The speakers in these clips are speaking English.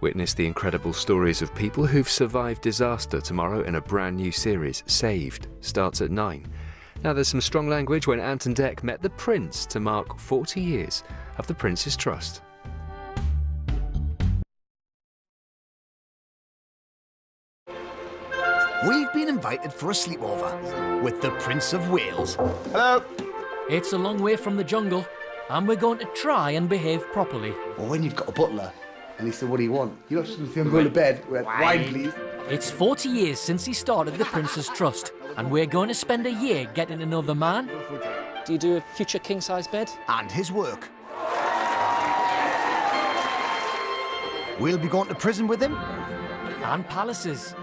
Witness the incredible stories of people who've survived disaster tomorrow in a brand new series, Saved. Starts at 9. Now there's some strong language when Ant and Dec met the Prince to mark 40 years of the Prince's Trust. We've been invited for a sleepover with the Prince of Wales. Hello. It's a long way from the jungle, and we're going to try and behave properly. Well, when you've got a butler, and he said, what do you want? You're not just going to go to bed. We're wine, please. It's 40 years since he started the Prince's Trust, and we're going to spend a year getting to know the man. Do you do a future king-size bed? And his work. We'll be going to prison with him. And palaces.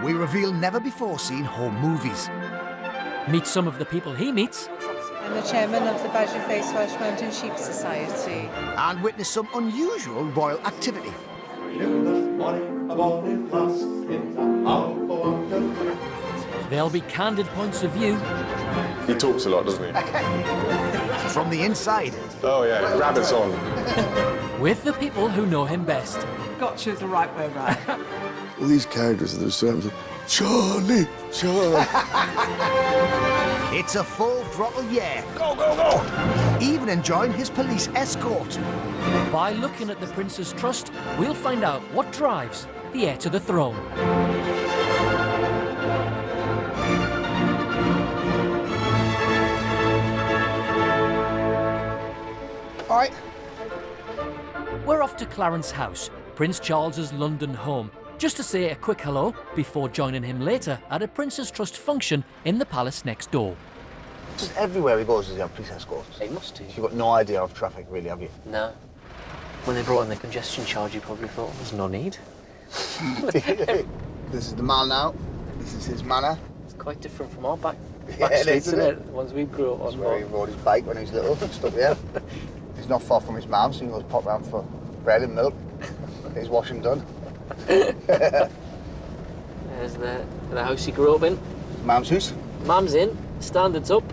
We reveal never-before-seen home movies. Meet some of the people he meets. I'm the chairman of the Badger Face Welsh Mountain Sheep Society. And witness some unusual royal activity. There'll be candid points of view. He talks a lot, doesn't he? From the inside. Oh, yeah, rabbits on. With the people who know him best. Got to choose the right way round. All these characters that are so happy, Charlie, Charlie. It's a full throttle year. Go, go, go! Even enjoying his police escort. By looking at the Prince's Trust, we'll find out what drives the heir to the throne. All right. We're off to Clarence House, Prince Charles's London home, just to say a quick hello before joining him later at a Prince's Trust function in the palace next door. Just everywhere he goes, does he have police escorts? They must do. You've got no idea of traffic, really, have you? No. When they brought in the congestion charge, you probably thought there's no need. This is the man now. This is his manor. It's quite different from our back Yeah, streets, isn't isn't it? it? The ones we grew up That's on. where he rode his bike when he was little, stuck there. He's not far from his mum, so he goes pop round for bread and milk. His washing done. There's the house he grew up in. Mum's house. Mum's in, standards up.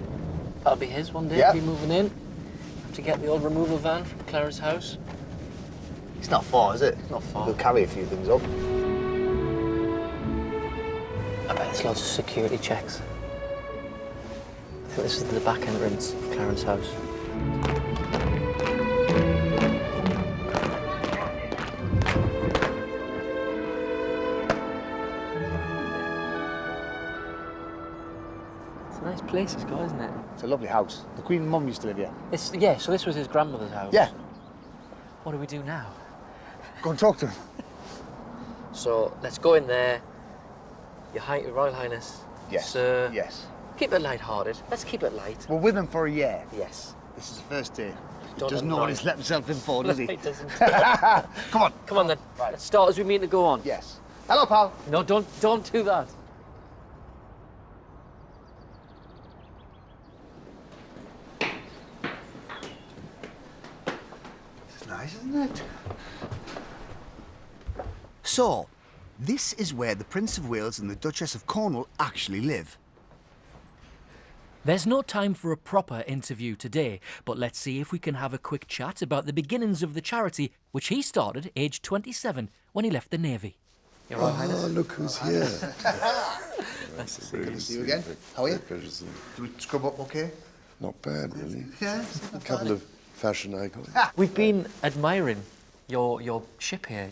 That'll be his one day, Yeah. be moving in. Have to get the old removal van from Clarence House. It's not far, is it? It's not far. He'll carry a few things up. I bet there's lots of security checks. I think this is the back entrance of Clarence House. It's a nice place it's got, isn't it? It's a lovely house. The Queen Mum used to live here. Yeah, so this was his grandmother's house. Yeah. What do we do now? Go and talk to him. So let's go in there. Your Royal Highness. Yes. Sir. Yes. Keep it light-hearted. Let's keep it light. We're with him for a year. Yes. This is the first day. He Don't doesn't know what he's let himself in for, does he? He doesn't. Come on. Come on then. Right. Let's start as we mean to go on. Yes. Hello, pal. No, don't do that. It's nice, isn't it? So, this is where the Prince of Wales and the Duchess of Cornwall actually live. There's no time for a proper interview today, but let's see if we can have a quick chat about the beginnings of the charity, which he started aged 27 when he left the Navy. Your Royal Highness. Oh, look who's here. Nice to see you again. How are you? Pleasure to see you. Do we scrub up okay? Not bad, really. Yeah. A couple of fashion icons. We've been admiring your ship here.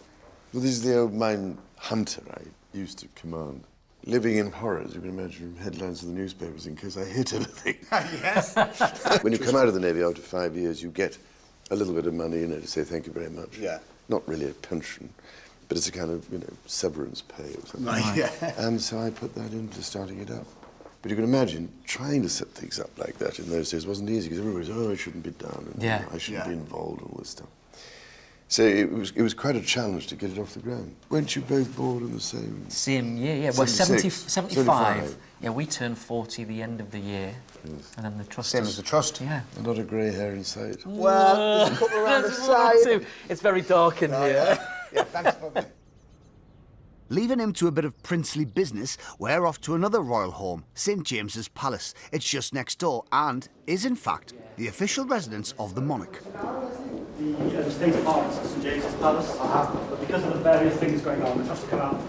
Well, this is the old mine hunter I used to command. Living in horror, as you can imagine, from headlines of the newspapers in case I hit anything. Yes. When you come out of the Navy after 5 years, you get a little bit of money, to say thank you very much. Yeah. Not really a pension, but it's a kind of, severance pay or something. Right, yeah. And so I put that into starting it up. But you can imagine, trying to set things up like that in those days wasn't easy, because everybody said, it shouldn't be done, and Yeah. I shouldn't Yeah. be involved, and all this stuff. So it was quite a challenge to get it off the ground. Weren't you both born in the same? Same year, yeah. Well, 76, 75. Yeah, we turned 40 the end of the year. Yes. And then the trust. Same as the trust. Yeah. And not a grey hair in sight. Well, there's a couple around the There's one or side. two. It's very dark in here. Yeah, thanks for me. Leaving him to a bit of princely business, we're off to another royal home, St James's Palace. It's just next door and is, in fact, the official residence of the monarch. the state apartments at St James's Palace, but because of the various things going on, it has to come out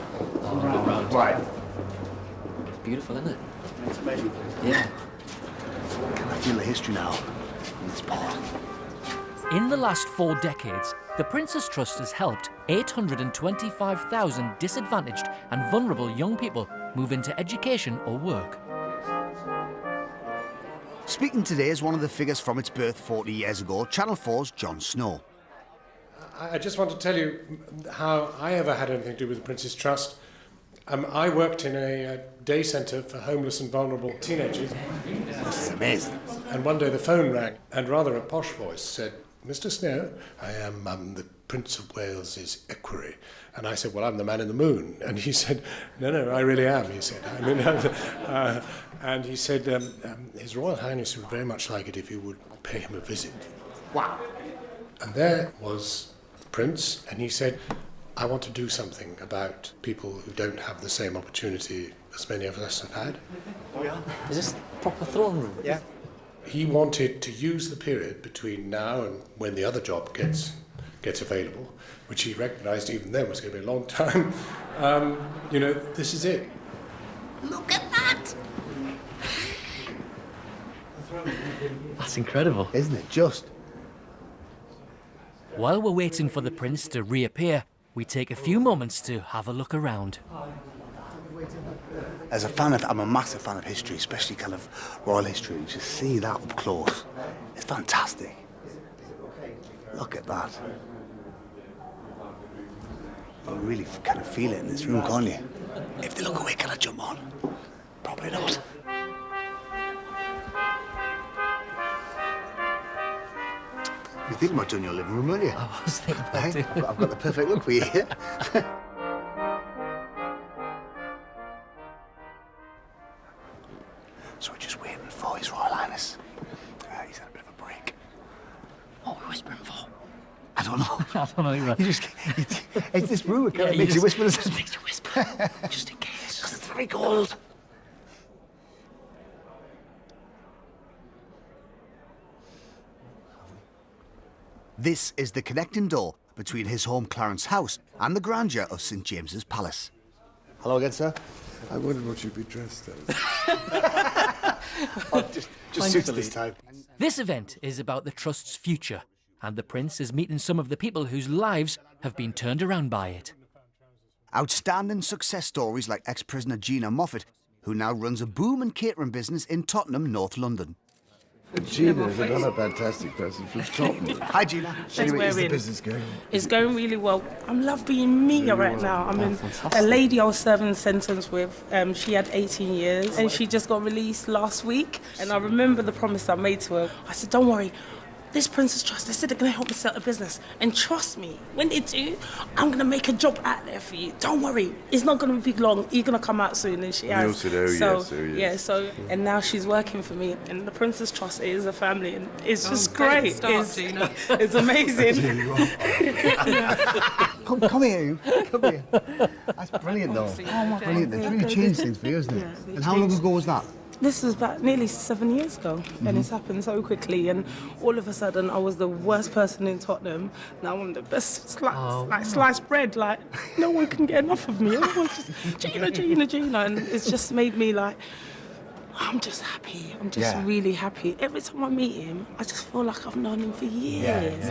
around. Right. It's beautiful, isn't it? It's amazing. Yeah. Can I feel the history now in this part? In the last 4 decades, the Prince's Trust has helped 825,000 disadvantaged and vulnerable young people move into education or work. Speaking today is one of the figures from its birth 40 years ago, Channel 4's Jon Snow. I just want to tell you how I ever had anything to do with the Prince's Trust. I worked in a day centre for homeless and vulnerable teenagers. This is amazing. And one day the phone rang, and rather a posh voice said, "Mr. Snow, I am the Prince of Wales's equerry." And I said, "Well, I'm the man in the moon." And he said, No, I really am, he said. I mean, and he said, His Royal Highness would very much like it if you would pay him a visit. Wow. And there was the Prince, and he said, "I want to do something about people who don't have the same opportunity as many of us have had." Oh, yeah? Is this proper throne room? Yeah. He wanted to use the period between now and when the other job gets available, which he recognised even then was going to be a long time. This is it. Look at that! That's incredible. Isn't it just? While we're waiting for the Prince to reappear, we take a few moments to have a look around. As a fan I'm a massive fan of history, especially kind of royal history. Just see that up close. It's fantastic. Look at that. You really kind of feel it in this room, can't you? If they look away, can I jump on? Probably not. You're thinking about doing your living room, weren't you? I was thinking about doing it. I've got the perfect look for you here. So we're just waiting for His Royal Highness. He's had a bit of a break. What are we whispering for? I don't know. I don't know either. It's this room, it kind of makes you whisper. Just makes you whisper, just in case. Because it's very cold. This is the connecting door between his home Clarence House and the grandeur of St James's Palace. Hello again, sir. I wondered what you'd be dressed as. Just suits this time. This event is about the Trust's future, and the Prince is meeting some of the people whose lives have been turned around by it. Outstanding success stories like ex-prisoner Gina Moffat, who now runs a booming catering business in Tottenham, North London. Gina is another fantastic person from Tottenham. Hi, Gina. Anyway, is the business going? It's going really well. I love being me right now. I mean, a lady I was serving sentence with, she had 18 years and she just got released last week. And I remember the promise I made to her. I said, don't worry, this Prince's Trust, they said they're going to help me set a business. And trust me, when they do, I'm going to make a job out there for you. Don't worry, it's not going to be long. You're going to come out soon. And she has. Said, oh, yes, oh, yes. Yeah, and now she's working for me. And the Prince's Trust is a family. And it's just great. It's amazing. Come here, you. Come here. That's brilliant, though. Oh, my brilliant. It's really changed things for you, isn't it? Yeah, and how long ago was that? This was about nearly 7 years ago, and it's happened so quickly. And all of a sudden, I was the worst person in Tottenham. Now I'm the best sliced bread. Like no one can get enough of me. Everyone's just Gina, and it's just made me like. I'm just happy. I'm just really happy. Every time I meet him, I just feel like I've known him for years.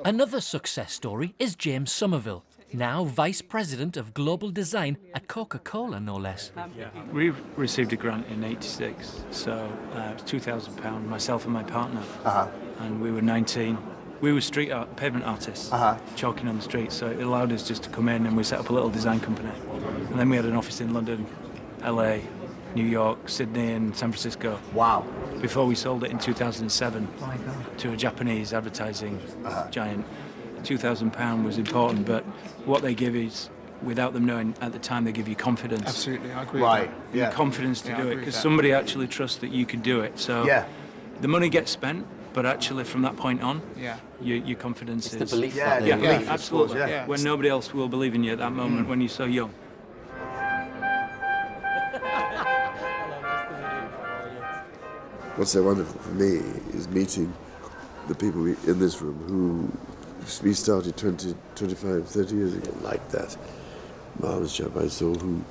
Another success story is James Somerville, now Vice President of Global Design at Coca-Cola, no less. We received a grant in '86, so it was £2,000, myself and my partner, and we were 19. We were pavement artists, chalking on the street, so it allowed us just to come in and we set up a little design company. And then we had an office in London, LA, New York, Sydney and San Francisco. Wow. Before we sold it in 2007 to a Japanese advertising giant. £2,000 was important, but what they give is, without them knowing at the time, they give you confidence. Absolutely, I agree. Right, yeah. Confidence to do it, because somebody actually trusts that you can do it. So the money gets spent, but actually from that point on, your confidence it's is... the belief. Absolutely. When nobody else will believe in you at that moment when you're so young. What's so wonderful for me is meeting the people in this room who we started 20, 25, 30 years ago, like that. Marvellous chap I saw who,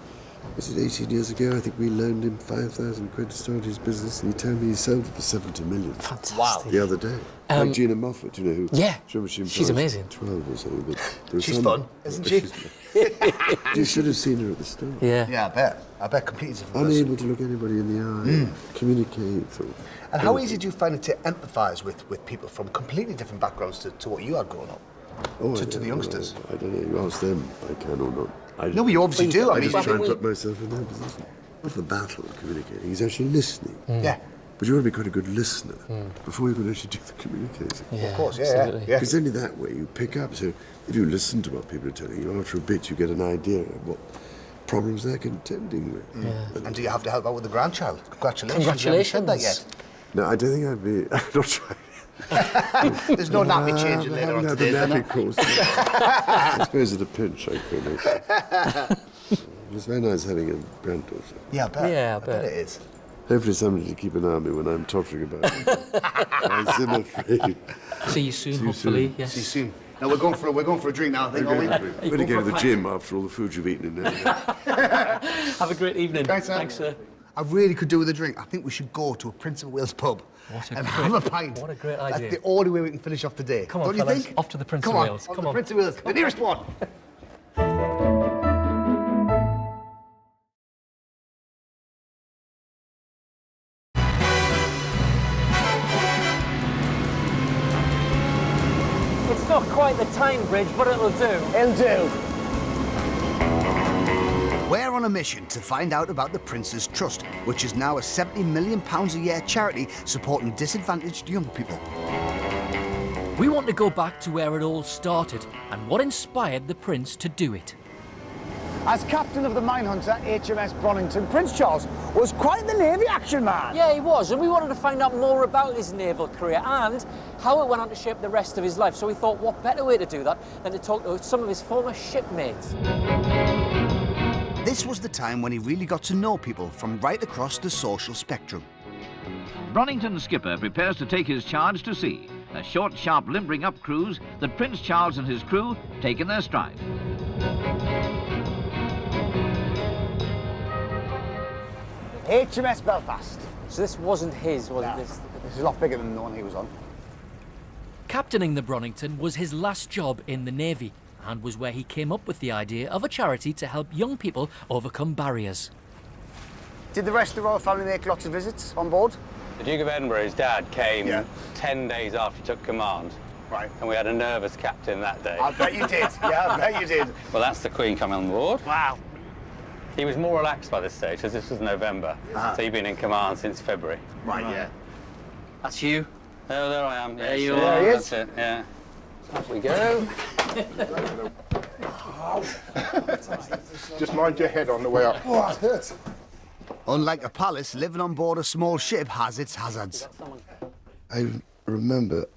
was it 18 years ago? I think we loaned him 5,000 quid to start his business, and he told me he sold it for 70 million. Fantastic. Wow. The other day. Like Gina Moffat, you know, who... Yeah, she she's amazing. 12 or something, but there was She's some, fun, isn't she? You should have seen her at the start. Yeah. Yeah, I bet. I bet completely different. Unable to look anybody in the eye, communicate. And how easy do you find it to empathise with people from completely different backgrounds to what you had growing up? To the youngsters? I don't know. You ask them, I can or not. No, but you obviously do. I just try and put myself in their position. Not the battle of communicating, he's actually listening. Yeah. But you want to be quite a good listener before you can actually do the communicating. Yeah, of course, absolutely. Because only that way you pick up. So if you listen to what people are telling you, after a bit you get an idea of what problems they're contending with. Yeah. And do you have to help out with the grandchild? Congratulations. Congratulations. You haven't said that yet. No, I don't think I'd be... I'm not trying. There's no nappy changing later on today. I haven't had the nappy course. I suppose at a pinch I could. It's very nice having a granddaughter. Yeah, I bet. Yeah, I bet it is. Hopefully somebody to keep an eye on me when I'm tottering about it. I'm afraid. See you soon, hopefully. Yes. See you soon. No, we're going for a drink now, I think, aren't we? We're going to go to the gym after all the food you've eaten in there. Have a great evening. Thanks, sir. I really could do with a drink. I think we should go to a Prince of Wales pub and have a pint. What a great idea. That's the only way we can finish off the day. Come on, don't you fellas, think? off to the Prince of Come Wales. On, Come the on. Prince of Wales, the nearest one. It's not quite the Tyne Bridge, but it'll do. It'll do. We're on a mission to find out about the Prince's Trust, which is now a £70 million a year charity supporting disadvantaged young people. We want to go back to where it all started and what inspired the Prince to do it. As captain of the minehunter HMS Bronington, Prince Charles was quite the Navy action man. Yeah, he was, and we wanted to find out more about his naval career and how it went on to shape the rest of his life. So we thought, what better way to do that than to talk to some of his former shipmates. This was the time when he really got to know people from right across the social spectrum. Bronington's skipper prepares to take his charge to sea. A short, sharp, limbering up cruise that Prince Charles and his crew take in their stride. HMS Belfast. So this wasn't his, was it? This is a lot bigger than the one he was on. Captaining the Bronington was his last job in the Navy and was where he came up with the idea of a charity to help young people overcome barriers. Did the rest of the royal family make lots of visits on board? The Duke of Edinburgh's dad came 10 days after he took command. Right. And we had a nervous captain that day. I bet you did. Yeah, I bet you did. Well, that's the Queen coming on board. Wow. He was more relaxed by this stage, because this was November. So he'd been in command since February. Right, yeah. That's you. Oh, there I am. There you are. are. There he is. That's it, yeah. Off we go. Just mind your head on the way up. Oh, it hurts. Unlike a palace, living on board a small ship has its hazards. I remember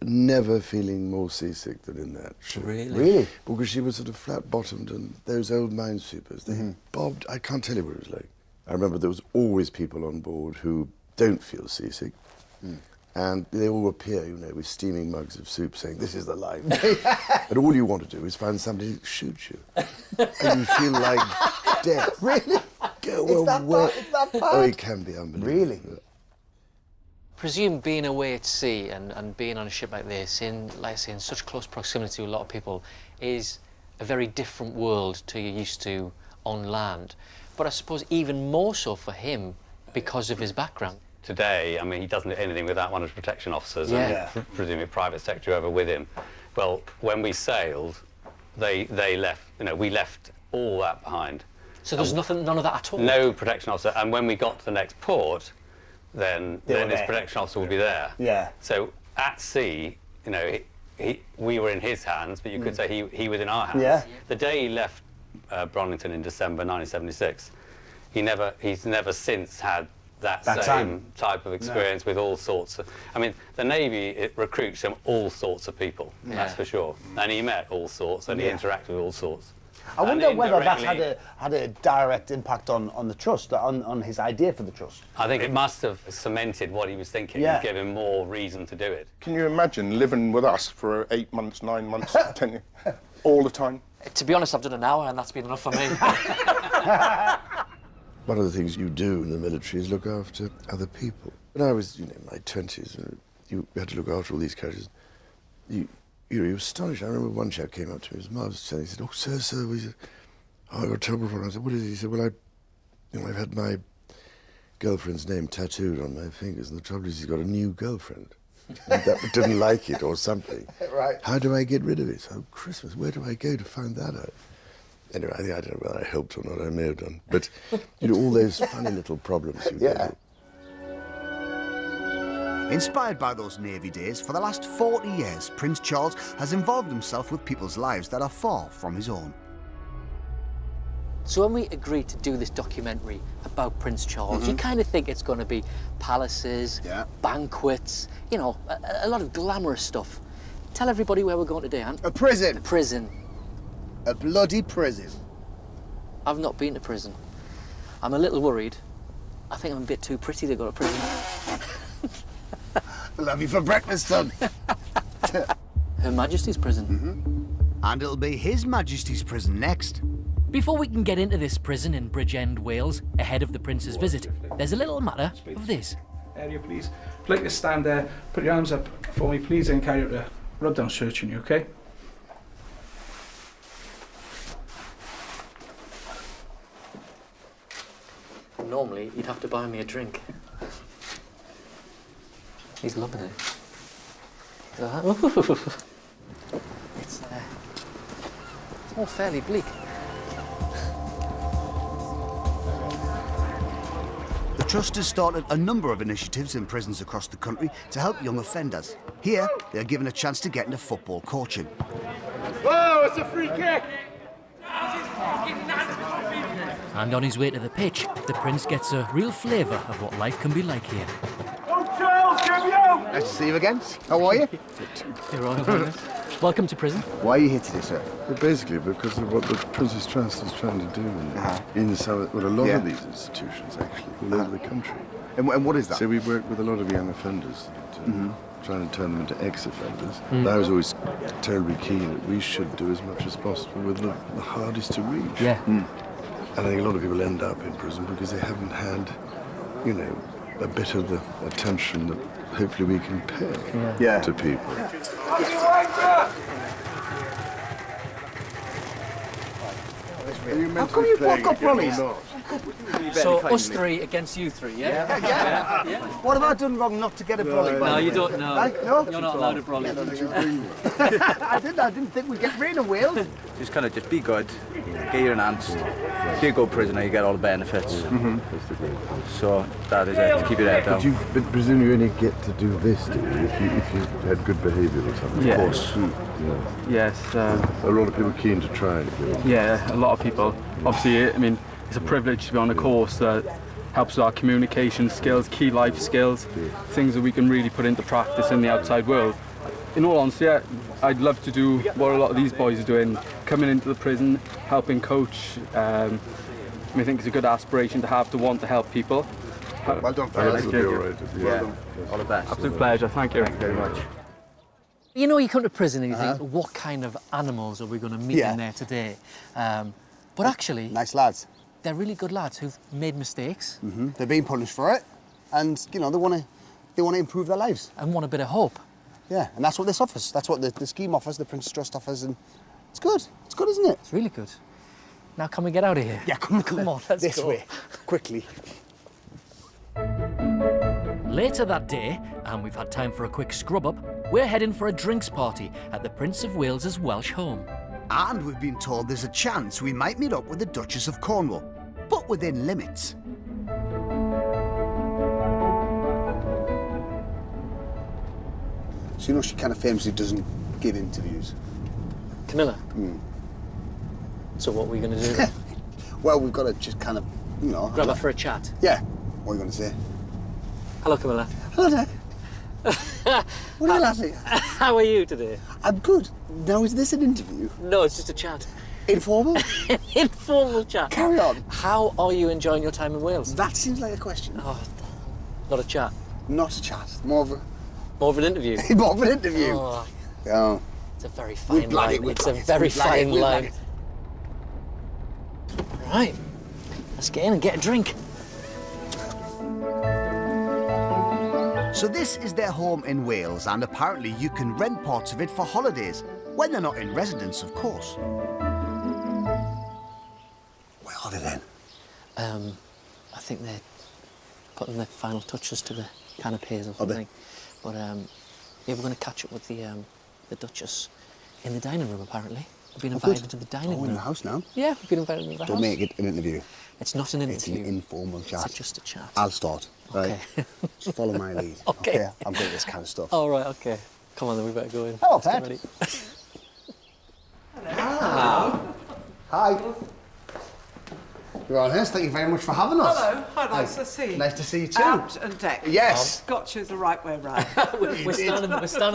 never feeling more seasick than in that ship. Really? Because she was sort of flat-bottomed and those old minesweepers, they bobbed. I can't tell you what it was like. I remember there was always people on board who don't feel seasick. And they all appear, you know, with steaming mugs of soup saying, this is the life. And all you want to do is find somebody to shoot you. And you feel like death. Really? Go away. It's that bad? Oh, it can be unbelievable. Really? Presume being away at sea and being on a ship like this, in such close proximity to a lot of people, is a very different world to you're used to on land. But I suppose even more so for him because of his background. Today, I mean, he doesn't do anything without one of his protection officers and presumably private secretary over with him. Well, when we sailed, they left, you know, we left all that behind. So there's none of that at all? No protection officer. And when we got to the next port, then his protection officer would be there. Yeah. So at sea, you know, we were in his hands, but you could say he was in our hands. Yeah. The day he left Bronington in December 1976, he's never since had that same type of experience with all sorts of... I mean, the Navy, it recruits from all sorts of people, that's for sure. And he met all sorts and he interacted with all sorts. I wonder whether that's had a direct impact on the trust, on his idea for the trust. I think it must have cemented what he was thinking and given him more reason to do it. Can you imagine living with us for 8 months, 9 months, 10 years, all the time? To be honest, I've done an hour and that's been enough for me. One of the things you do in the military is look after other people. When I was, in my 20s, you had to look after all these characters. You were astonished. I remember one chap came up to me, his mother was telling, he said, "Oh, sir," he said, "oh, I've got a terrible problem." I said, "What is it?" He said, "Well, I've had my girlfriend's name tattooed on my fingers, and the trouble is he's got a new girlfriend. That didn't like it or something. Right. How do I get rid of it?" So, Christmas, where do I go to find that out? Anyway, I don't know whether I helped or not, I may have done. But, all those funny little problems you get. Inspired by those Navy days, for the last 40 years, Prince Charles has involved himself with people's lives that are far from his own. So when we agreed to do this documentary about Prince Charles, you kind of think it's going to be palaces, banquets, a lot of glamorous stuff. Tell everybody where we're going today, Ant. A prison. A prison. A bloody prison. I've not been to prison. I'm a little worried. I think I'm a bit too pretty to go to prison. Love you for breakfast, son. Her Majesty's prison. And it'll be His Majesty's prison next. Before we can get into this prison in Bridgend, Wales, ahead of the Prince's visit, there's a little matter of this. Area, please. I'd like to stand there, put your arms up for me, please, and carry out a rub-down search on you, OK? Normally, you'd have to buy me a drink. He's loving it. It's all fairly bleak. The Trust has started a number of initiatives in prisons across the country to help young offenders. Here, they're given a chance to get into football coaching. Whoa, it's a free kick! And on his way to the pitch, the Prince gets a real flavour of what life can be like here. Nice to see you again. How are you? You're Royal Highness. Welcome to prison. Why are you here today, sir? Well, basically, because of what the Prince's Trust is trying to do in some, well, a lot of these institutions, actually, all over the country. And what is that? So we work with a lot of young offenders, trying to turn them into ex-offenders. But I was always terribly keen that we should do as much as possible with the hardest to reach. Yeah. And I think a lot of people end up in prison because they haven't had, a bit of the attention that hopefully we can pay to people. How come you block up Ronnie's? So us three against you three, yeah? Yeah. What have I done wrong not to get a brolly? No, you don't know. No? You're not allowed a brolly. I didn't think we'd get rain and Wales. Just kind of just be good, get your enhanced. If you go prisoner, you get all the benefits. So that is it, to keep your head down. But presume you only get to do this, do you, if you had good behaviour or something? Yeah. Of course. Yes. A lot of people keen to try it. Yeah, a lot of people. Obviously, I mean, it's a privilege to be on a course that helps with our communication skills, key life skills, things that we can really put into practice in the outside world. In all honesty, I'd love to do what a lot of these boys are doing, coming into the prison, helping coach. I think it's a good aspiration to have, to want to help people. Well done, fellas. All the best. Absolute pleasure, thank you. Thank you very much. You come to prison and you think, what kind of animals are we going to meet in there today? But actually... Nice lads. They're really good lads who've made mistakes. They're being punished for it, and they want to improve their lives and want a bit of hope. Yeah, and that's what this offers. That's what the scheme offers. The Prince's Trust offers, and it's good. It's good, isn't it? It's really good. Now can we get out of here? Yeah, come on, let's this go. way, quickly. Later that day, and we've had time for a quick scrub up, we're heading for a drinks party at the Prince of Wales's Welsh home. And we've been told there's a chance we might meet up with the Duchess of Cornwall, but within limits. So she kind of famously doesn't give interviews. Camilla? So what are we going to do then? Well, we've got to just kind of, grab her for a chat? Yeah. What are you going to say? Hello, Camilla. Hello, Dad. What are you laughing at? How are you today? I'm good. Now, is this an interview? No, it's just a chat. Informal? Informal chat. Carry on. How are you enjoying your time in Wales? That seems like a question. Oh, not a chat. Not a chat. More of an interview. More of an interview. Oh, Oh. it's a very fine line. It's a very fine line. Right. Let's get in and get a drink. So this is their home in Wales, and apparently you can rent parts of it for holidays, when they're not in residence, of course. Where are they then? I think they're putting the final touches to the canapes or something. But yeah, we're going to catch up with the Duchess in the dining room. Apparently, we've been invited to the dining room. In the house now. Yeah, we've been invited to the house. Don't make it an interview. It's not an interview. It's an informal chat. It's just a chat. I'll start. Right. Okay. Just follow my lead. Okay. I'm good at this kind of stuff. All right. Okay. Come on, then we better go in. Hello, Let's get Pet. ready. Hello. Hi. Your Honours, thank you very much for having us. Hello, hi, nice to see you. Nice to see you too. Out and deck. Yes. Got you the right way round. we're standing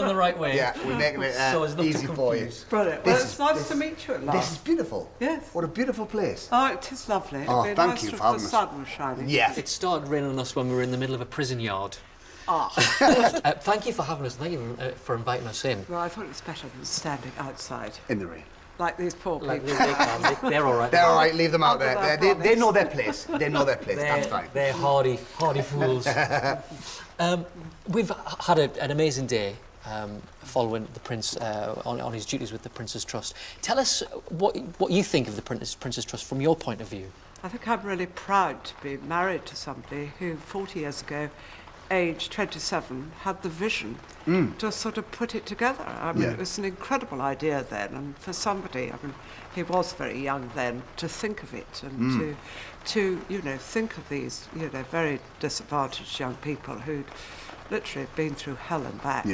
the right way. Yeah, we're making it So as not to easy for you. Brilliant. Well, it's nice to meet you at last. This is beautiful. Yes. What a beautiful place. Oh, it is lovely. Oh, It'd be thank nice you if for having the us. sun was shining. Yeah. It started raining on us when we were in the middle of a prison yard. Ah. Thank you for having us. Thank you for inviting us in. Well, I thought it was better than standing outside. In the rain. Like these poor people. Like they're all right. They're all right, leave them out Under there. their They know their place. They know their place, that's fine. They're hardy fools. We've had an amazing day following the Prince on his duties with the Prince's Trust. Tell us what you think of the Prince's Trust from your point of view. I think I'm really proud to be married to somebody who 40 years ago, age 27, had the vision to sort of put it together. I mean, it was an incredible idea then, and for somebody, I mean, he was very young then, to think of it and to think of these, very disadvantaged young people who'd literally been through hell and back,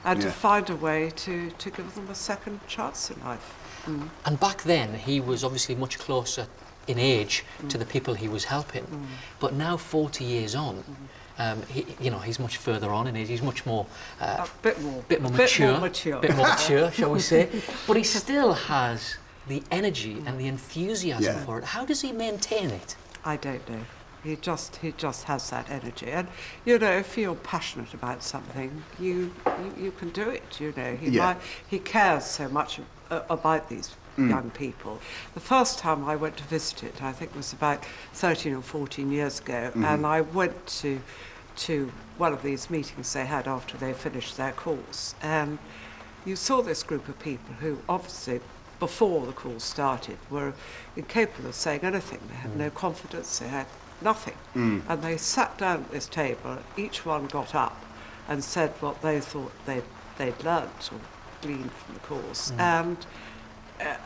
and to find a way to give them a second chance in life. And back then, he was obviously much closer in age to the people he was helping, but now 40 years on, he's much further on in age. He's much more, a bit more mature, shall we say? But he still has the energy and the enthusiasm for it. How does he maintain it? I don't know. He just has that energy, and if you're passionate about something, you can do it. He cares so much about these young people. The first time I went to visit it, I think it was about 13 or 14 years ago, and I went to one of these meetings they had after they finished their course, and you saw this group of people who obviously, before the course started, were incapable of saying anything. They had no confidence, they had nothing. And they sat down at this table, each one got up and said what they thought they'd learnt or gleaned from the course. And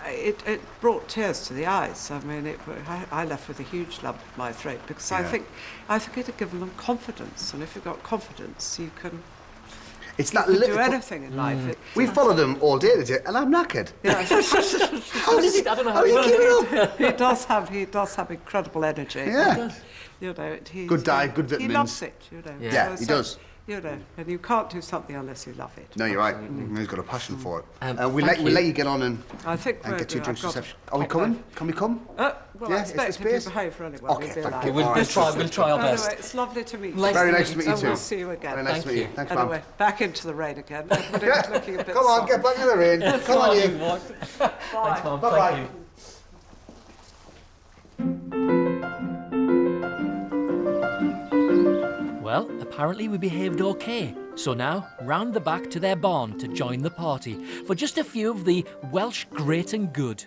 it brought tears to the eyes. I mean, I left with a huge lump in my throat because I think it had given them confidence, and if you've got confidence, you can. It's you that can little. do anything in life. We followed him all day today, and I'm knackered. Yeah. How does he? I don't know how you keep it up. He does have incredible energy. Yeah. Good diet, good vitamins. He loves it. Yeah, he does. And you can't do something unless you love it. No, you're right. He's got a passion for it. We'll let you get on and get your drinks reception. Are we coming? Can we come? Well, I expect if you behave for anyone, Okay, we'll be thank alive. you. We'll try our best. Anyway, it's lovely to meet you. Very nice to meet you too. We'll see you again. Very nice to meet you. Thanks, Anyway, ma'am. back into the rain again. Everybody's looking a bit Come on, soft. get back in the rain. Come on, you. Thanks, Mum. Bye-bye. Thank you. Well, apparently we behaved okay. So now, round the back to their barn to join the party for just a few of the Welsh great and good.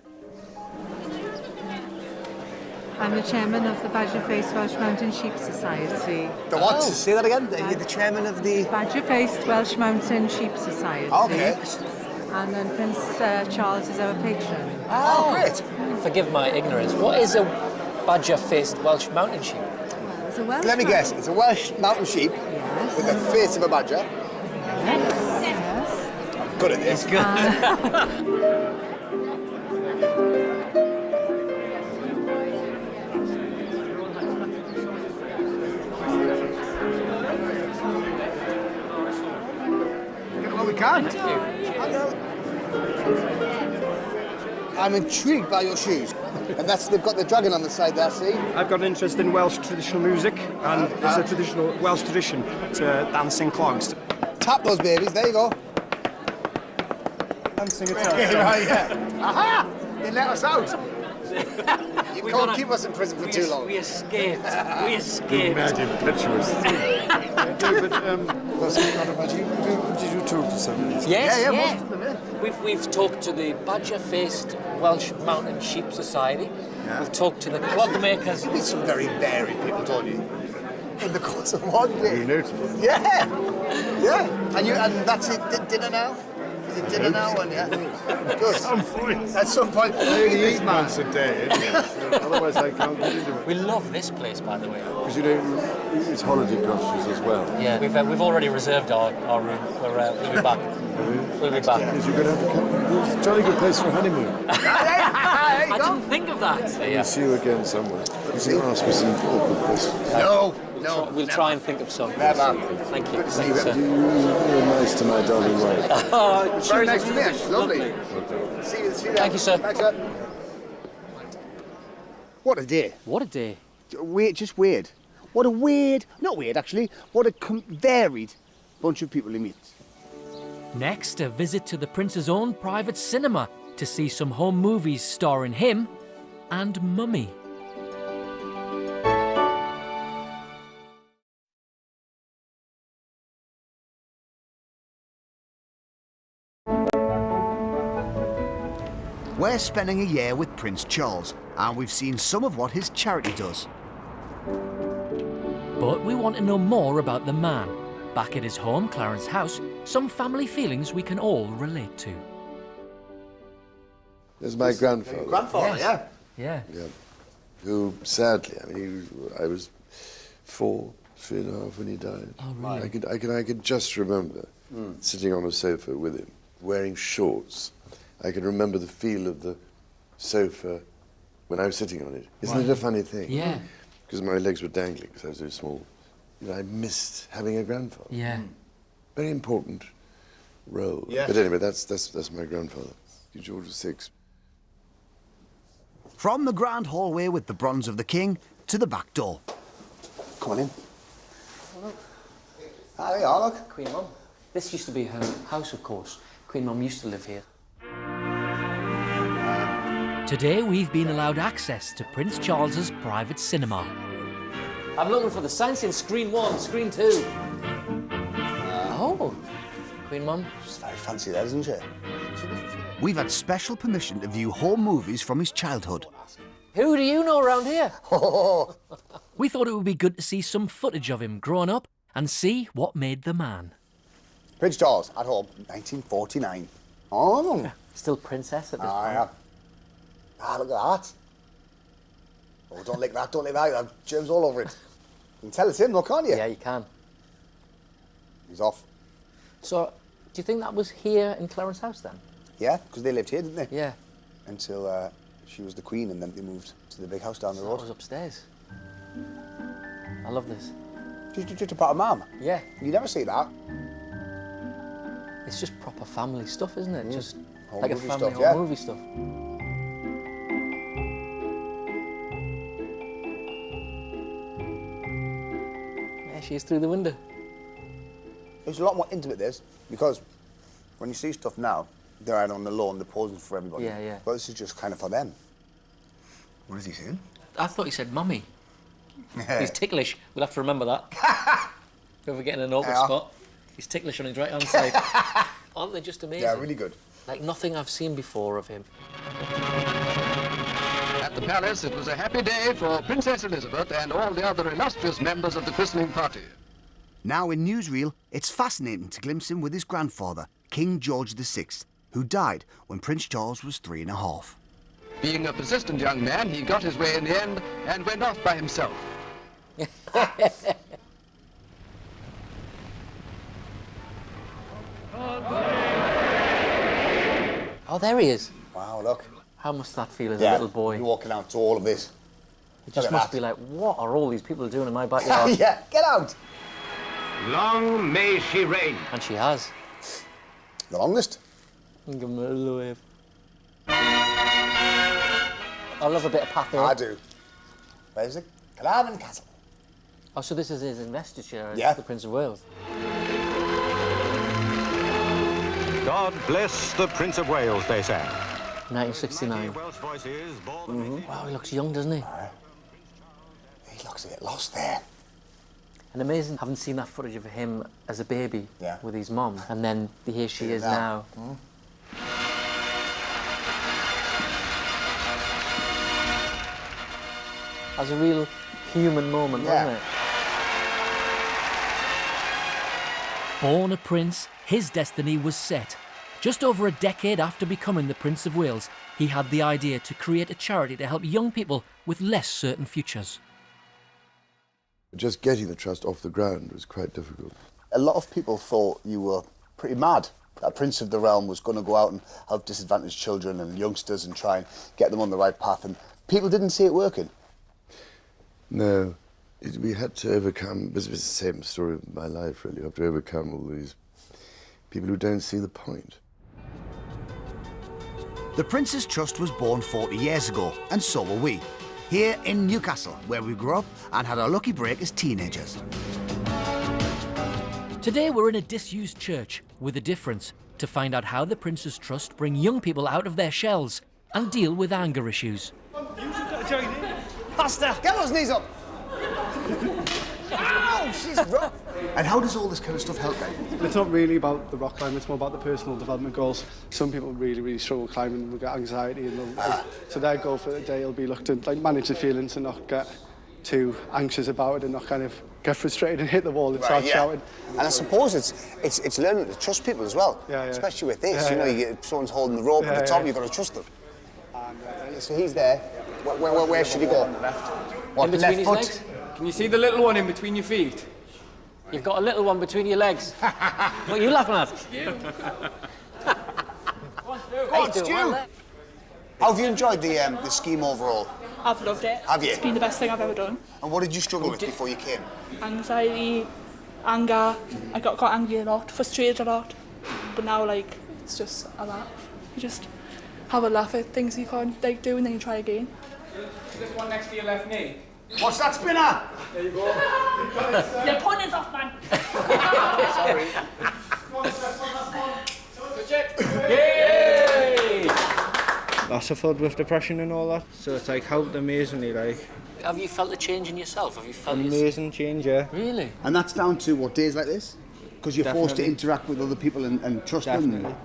I'm the chairman of the Badger-Faced Welsh Mountain Sheep Society. The what? Say that again. You're the chairman of the Badger-Faced Welsh Mountain Sheep Society. Okay. And then Prince Charles is our patron. Oh, great. Forgive my ignorance. What is a badger-faced Welsh mountain sheep? Well, it's a Welsh Let me guess. It's a Welsh mountain sheep with the face of a badger. Yes. Good at this. Get what we can. I'm intrigued by your shoes. And they've got the dragon on the side there, see? I've got an interest in Welsh traditional music, and there's a traditional Welsh tradition to dancing clogs. Tap those babies, there you go. Dancing guitar. Right, yeah. Aha! They let us out. You can't keep us in prison for too long. We escaped. We escaped. Mad impetuous thing. Did you talk to some of these? Yes, most of them, yeah. We've talked to the badger-faced Welsh Mountain Sheep Society. Yeah. We've talked to the clogmakers. You meet some very varied people, don't you? In the course of one day. You noticed? Yeah. Yeah. And that's it. Dinner now? Is it dinner now? And yeah. Good. At some point. I only eat once a day. Otherwise, I can't get into it. We love this place, by the way. Because you know, it's holiday cottages as well. Yeah, we've already reserved our room. We'll be back. We'll be back. Because you're going to have to come. It's a jolly good place for a honeymoon. I didn't think of that. We'll see you again somewhere. You can ask me some awkward questions. No. We'll try and think of something. Never. Thank you. Good to see you. You were nice to my darling wife. Very nice to meet you. Lovely. See you there. Thank you, sir. Thanks, sir. What a day. What a day. Weird, just weird. What a weird, not weird actually, what a varied bunch of people he meets. Next, a visit to the Prince's own private cinema to see some home movies starring him and Mummy. We're spending a year with Prince Charles, and we've seen some of what his charity does. But we want to know more about the man. Back at his home, Clarence House, some family feelings we can all relate to. There's my grandfather. Grandfather, Yes. yeah. Yeah. Who, sadly, I mean, I was 3.5 when he died. Oh, really? I could just remember sitting on a sofa with him, wearing shorts. I can remember the feel of the sofa when I was sitting on it. Isn't it a funny thing? Yeah. Because my legs were dangling because I was so small. You know, I missed having a grandfather. Yeah. Very important role. Yeah. But anyway, that's my grandfather, George VI. From the grand hallway with the bronze of the king to the back door. Come on in. There you are, look. Queen Mum. This used to be her house, of course. Queen Mum used to live here. Today we've been allowed access to Prince Charles's private cinema. I'm looking for the signs in screen 1, screen 2. Oh, Queen Mum. She's very fancy there, isn't she? We've had special permission to view home movies from his childhood. Who do you know around here? We thought it would be good to see some footage of him growing up and see what made the man. Prince Charles, at home, 1949. Oh. Still princess at this point. Yeah. Ah, look at that. Oh, don't lick that, don't lick that. You have germs all over it. You can tell it's him, though, can't you? Yeah, you can. He's off. So, do you think that was here in Clarence House then? Yeah, because they lived here, didn't they? Yeah. Until she was the queen, and then they moved to the big house down the road. That was upstairs. I love this. Just about a mum. Yeah. You never see that. It's just proper family stuff, isn't it? Just Home like a movie family stuff, yeah. home movie stuff. There she is through the window. It's a lot more intimate, this, because when you see stuff now, they're out on the lawn, they're posing for everybody. Yeah, yeah. But this is just kind of for them. What is he saying? I thought he said mummy. He's ticklish. We'll have to remember that. If we're getting an awkward spot, he's ticklish on his right-hand side. Aren't they just amazing? Yeah, really good. Like nothing I've seen before of him. At the palace, it was a happy day for Princess Elizabeth and all the other illustrious members of the christening party. Now in newsreel, it's fascinating to glimpse him with his grandfather, King George VI, who died when Prince Charles was 3.5. Being a persistent young man, he got his way in the end and went off by himself. Oh, there he is. Wow, look. How must that feel as a little boy? You're walking out to all of this. It just must be like, what are all these people doing in my backyard? Yeah, get out. Long may she reign. And she has. The longest. Give him a little wave. I love a bit of pathé. I do. Where's the Carnarvon Castle? Oh, so this is his investiture Yeah. as the Prince of Wales. God bless the Prince of Wales, they sang. 1969. Wow, he looks young, doesn't he? He looks a bit lost there. And amazing, having seen that footage of him as a baby with his mum, and then here she is now. That was a real human moment, wasn't it? Born a prince, his destiny was set. Just over a decade after becoming the Prince of Wales, he had the idea to create a charity to help young people with less certain futures. Just getting the trust off the ground was quite difficult. A lot of people thought you were pretty mad. That Prince of the Realm was going to go out and help disadvantaged children and youngsters and try and get them on the right path, and people didn't see it working. No, we had to overcome, it was the same story of my life really, you have to overcome all these people who don't see the point. The Prince's Trust was born 40 years ago, and so were we. Here in Newcastle, where we grew up and had our lucky break as teenagers. Today we're in a disused church with a difference, to find out how the Prince's Trust bring young people out of their shells and deal with anger issues. Faster! Get those knees up! Ow, she's rough. And how does all this kind of stuff help then? It's not really about the rock climbing, it's more about the personal development goals. Some people really struggle climbing and will get anxiety, and so their goal for the day will be look to manage the feelings and not get too anxious about it and not kind of get frustrated and hit the wall and start shouting. And I suppose it's learning to trust people as well, especially with this. You know, you get someone's holding the rope at the top, you've got to trust them. So he's there. Where should he go? On the left. What, in between left his foot? legs? Can you see the little one in between your feet? You've got a little one between your legs. What are you laughing at? Go on, Stu. How have you enjoyed the scheme overall? I've loved it. Have you? It's been the best thing I've ever done. And what did you struggle with before you came? Anxiety, anger. I got angry a lot, frustrated a lot. But now, like, it's just a laugh. You just have a laugh at things you can't do, and then you try again. This one next to your left knee. What's that spinner? There you go. Your pony's off, man. Sorry. Yay! I suffered with depression and all that, so it's like helped amazingly, like. Have you felt a change in yourself? Have you felt amazing change, yeah. Really? And that's down to what, days like this? Because you're forced to interact with other people and trust them.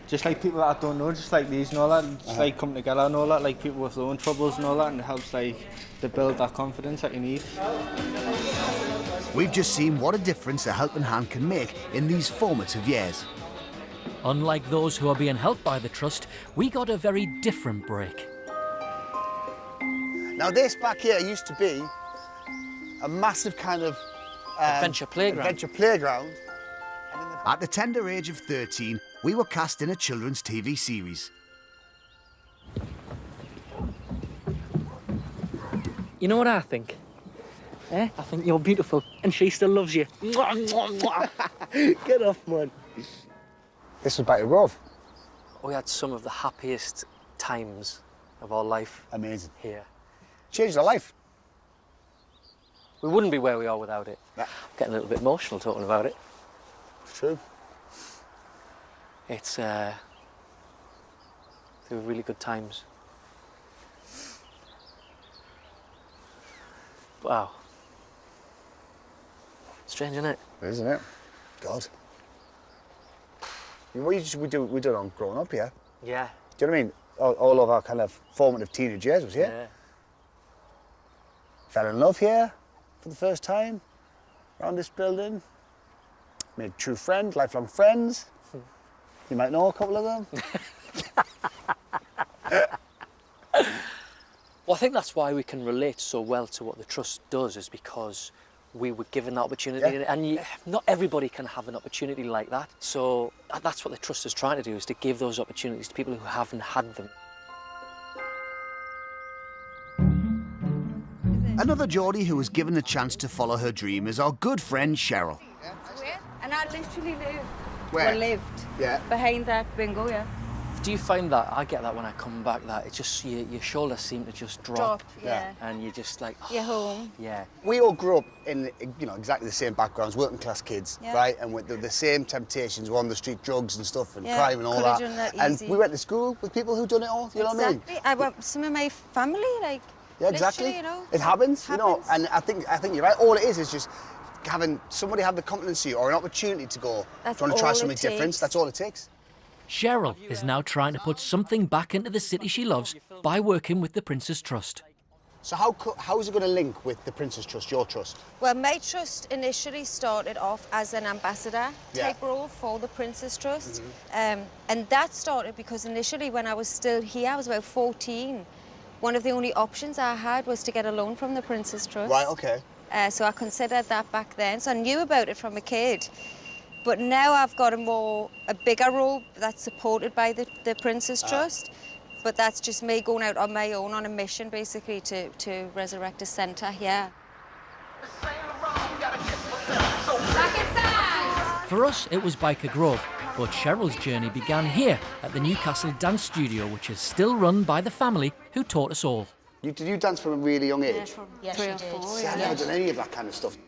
Just like people that I don't know, just like these and all that, just like come together and all that, like people with their own troubles and all that, and it helps like to build that confidence that you need. We've just seen what a difference a helping hand can make in these formative years. Unlike those who are being helped by the Trust, we got a very different break. Now this back here used to be a massive kind of adventure playground. At the tender age of 13, we were cast in a children's TV series. You know what I think? I think you're beautiful, and she still loves you. Get off, man. This was back at Rove. We had some of the happiest times of our life. Amazing. Here. Changed our life. We wouldn't be where we are without it. Nah. Getting a little bit emotional talking about it. It's true. They were really good times. Wow. Strange, isn't it? Isn't it? God. I mean, we did on growing up here. Yeah. Do you know what I mean? All of our kind of formative teenage years was here. Yeah. Fell in love here for the first time around this building. Made true friends, lifelong friends. You might know a couple of them. Well, I think that's why we can relate so well to what the Trust does, is because we were given that opportunity, and not everybody can have an opportunity like that. So that's what the Trust is trying to do, is to give those opportunities to people who haven't had them. Another Geordie who was given the chance to follow her dream is our good friend Cheryl. And I literally lived. Where? Lived. Yeah. Behind that bingo, yeah. Do Do you find that, I get that when I come back, that it's just, your shoulders seem to just drop. Yeah. And you're just like, You're home. Yeah. We all grew up in, you know, exactly the same backgrounds, working class kids, Yeah. right? And with the same temptations, we're on the street, drugs and stuff, and Yeah, crime and all could that. have done that And easy. we went to school with people who done it all, you know what I mean? Exactly. I went some of my family, like, Yeah, exactly. literally, you know. It happens, you know, and I think you're right. All it is just having somebody have the competency or an opportunity to go, That's do you want to try all something it different? takes. That's all it takes. Cheryl is now trying to put something back into the city she loves by working with the Prince's Trust. So how is it going to link with the Prince's Trust, your trust? Well, my trust initially started off as an ambassador type role for the Prince's Trust. And that started because initially when I was still here, I was about 14. One of the only options I had was to get a loan from the Prince's Trust. Right, okay. So I considered that back then. So I knew about it from a kid. But now I've got a bigger role that's supported by the Prince's Trust. But that's just me going out on my own on a mission, basically, to resurrect a centre here. For us, it was Biker Grove, but Cheryl's journey began here at the Newcastle Dance Studio, which is still run by the family who taught us all. Did you dance from a really young age? Yeah, 3 or 4. See, I've never done any of that kind of stuff.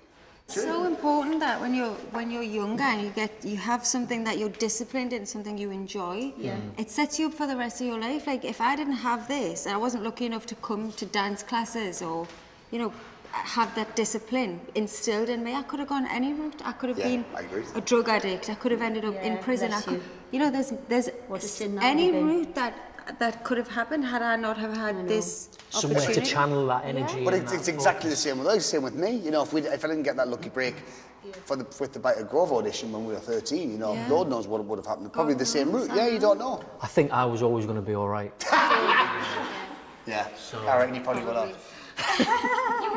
It's so important that when you're younger and you have something that you're disciplined in, something you enjoy, it sets you up for the rest of your life. Like if I didn't have this and I wasn't lucky enough to come to dance classes or, you know, have that discipline instilled in me, I could have gone any route. I could have been a drug addict. I could have ended up in prison. I could, you know, there's any route that could have happened had I not have had this somewhere opportunity. to channel that energy. But it's exactly the same with us, same with me. You know, if I didn't get that lucky break with the Biker Grove audition when we were 13, you know, Lord knows what would have happened. Probably the same route. Yeah, you don't know. I think I was always going to be all right. Yeah, I reckon you probably would have.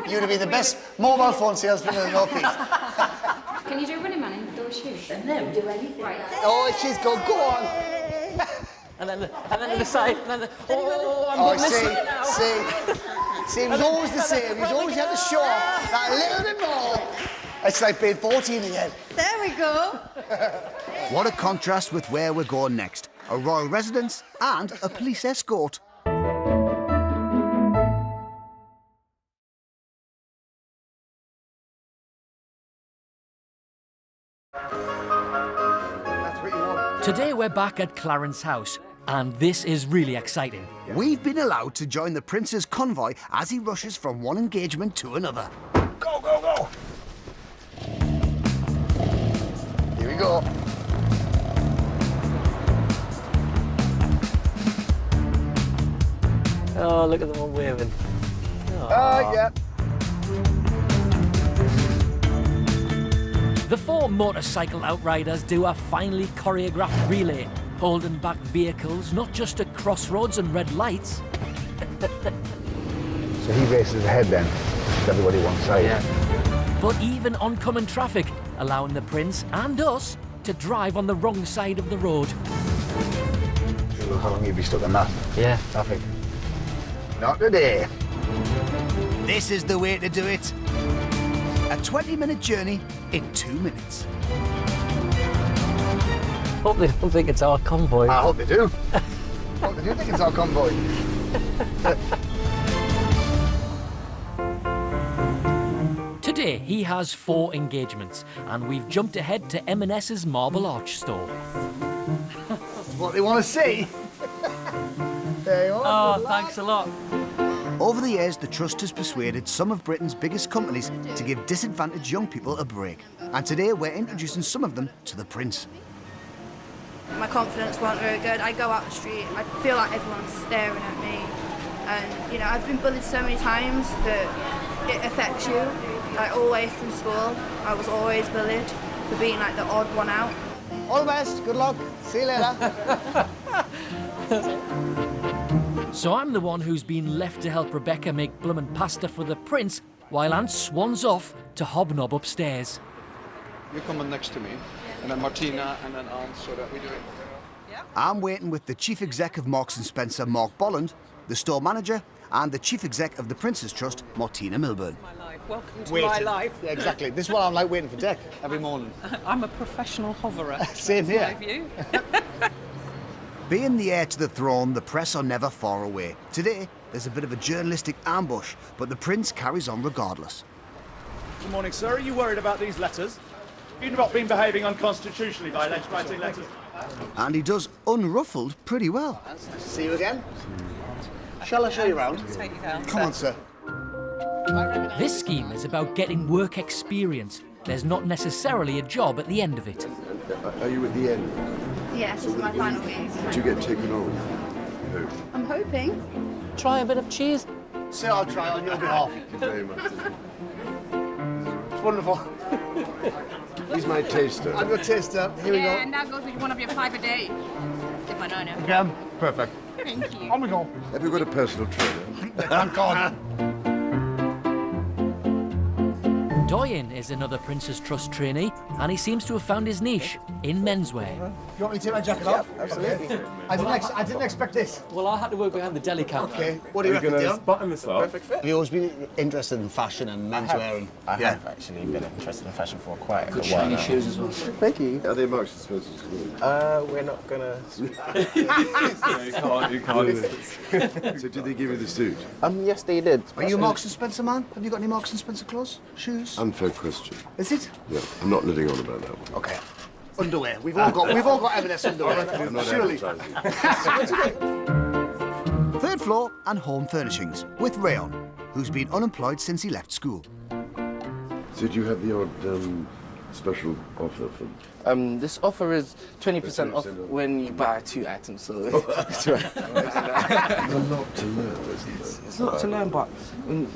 You would have been the best mobile phone salesman in the North East. Can you do running man in those shoes? No, do anything. Right. Oh, she's go on. And then to the side, and then see, it was always the same. He's always had to show off that little bit more. It's like being 14 again. There we go. What a contrast with where we're going next. A royal residence and a police escort. Today we're back at Clarence House, and this is really exciting. We've been allowed to join the Prince's convoy as he rushes from one engagement to another. Go, go, go! Here we go. Oh, look at them all waving. Yeah. The 4 motorcycle outriders do a finely choreographed relay, holding back vehicles not just at crossroads and red lights. So he races ahead then, everybody one side. But even oncoming traffic, allowing the Prince and us to drive on the wrong side of the road. Look how long you'd be stuck in that. Yeah. Traffic. Not today. This is the way to do it. A 20-minute journey in 2 minutes. Hope they don't think it's our convoy. I hope they do. I hope they do think it's our convoy. Today he has 4 engagements, and we've jumped ahead to M&S's Marble Arch store. What they want to see. There you are. Oh, thanks a lot. Over the years, the Trust has persuaded some of Britain's biggest companies to give disadvantaged young people a break. And today we're introducing some of them to the Prince. My confidence wasn't very good. I go out the street, I feel like everyone's staring at me. And, you know, I've been bullied so many times that it affects you. Like, all the way through school, I was always bullied for being, like, the odd one out. All the best, good luck, see you later. So I'm the one who's been left to help Rebecca make bloomin' pasta for the Prince, while Aunt swans off to hobnob upstairs. You're coming next to me, and then Martina, and then Aunt, so that we do it. I'm waiting with the Chief Exec of Marks & Spencer, Mark Bolland, the store manager, and the Chief Exec of the Prince's Trust, Martina Milburn. Welcome to my life. Yeah, exactly. This is what I'm like waiting for Deck. Every morning. I'm a professional hoverer. Same here. My view. Being the heir to the throne, the press are never far away. Today, there's a bit of a journalistic ambush, but the prince carries on regardless. Good morning, sir. Are you worried about these letters? You've not been behaving unconstitutionally by writing letters. And he does unruffled pretty well. Nice to see you again. Shall I show you around? Come on, sir. This scheme is about getting work experience. There's not necessarily a job at the end of it. Are you at the end? Yes, this is my final week. Did you get taken on? No. I'm hoping. Try a bit of cheese. Sir, I'll try on your behalf. Thank you very much. It's wonderful. He's my taster. I'm your taster. Here we go. And that goes with one of your 5 a day. The banana. Yeah, perfect. Thank you. On we go. Have you got a personal trainer? Thank God. Doyen is another Prince's Trust trainee, and he seems to have found his niche in menswear. You want me to take my jacket off? Absolutely. I didn't expect this. Well, I had to work behind the deli counter. Okay. What do you reckon, Dion? Button this up. Perfect fit. Have you always been interested in fashion and menswear? And I have actually been interested in fashion for quite a while Shiny now. shoes as well. Thank you. Are they Marks and Spencer's? We're not gonna. You can't. So did they give you the suit? Yes, they did. Are you a Marks and Spencer man? Have you got any Marks and Spencer clothes? Shoes? Unfair question. Is it? Yeah, I'm not letting on about that one. Okay. Underwear. We've all got M&S underwear. I'm not Surely. Third floor and home furnishings with Rayon, who's been unemployed since he left school. So do you have the odd special offer for? This offer is 20% off when you buy 2 items. So There's a lot to learn, isn't there? it's a lot to learn, but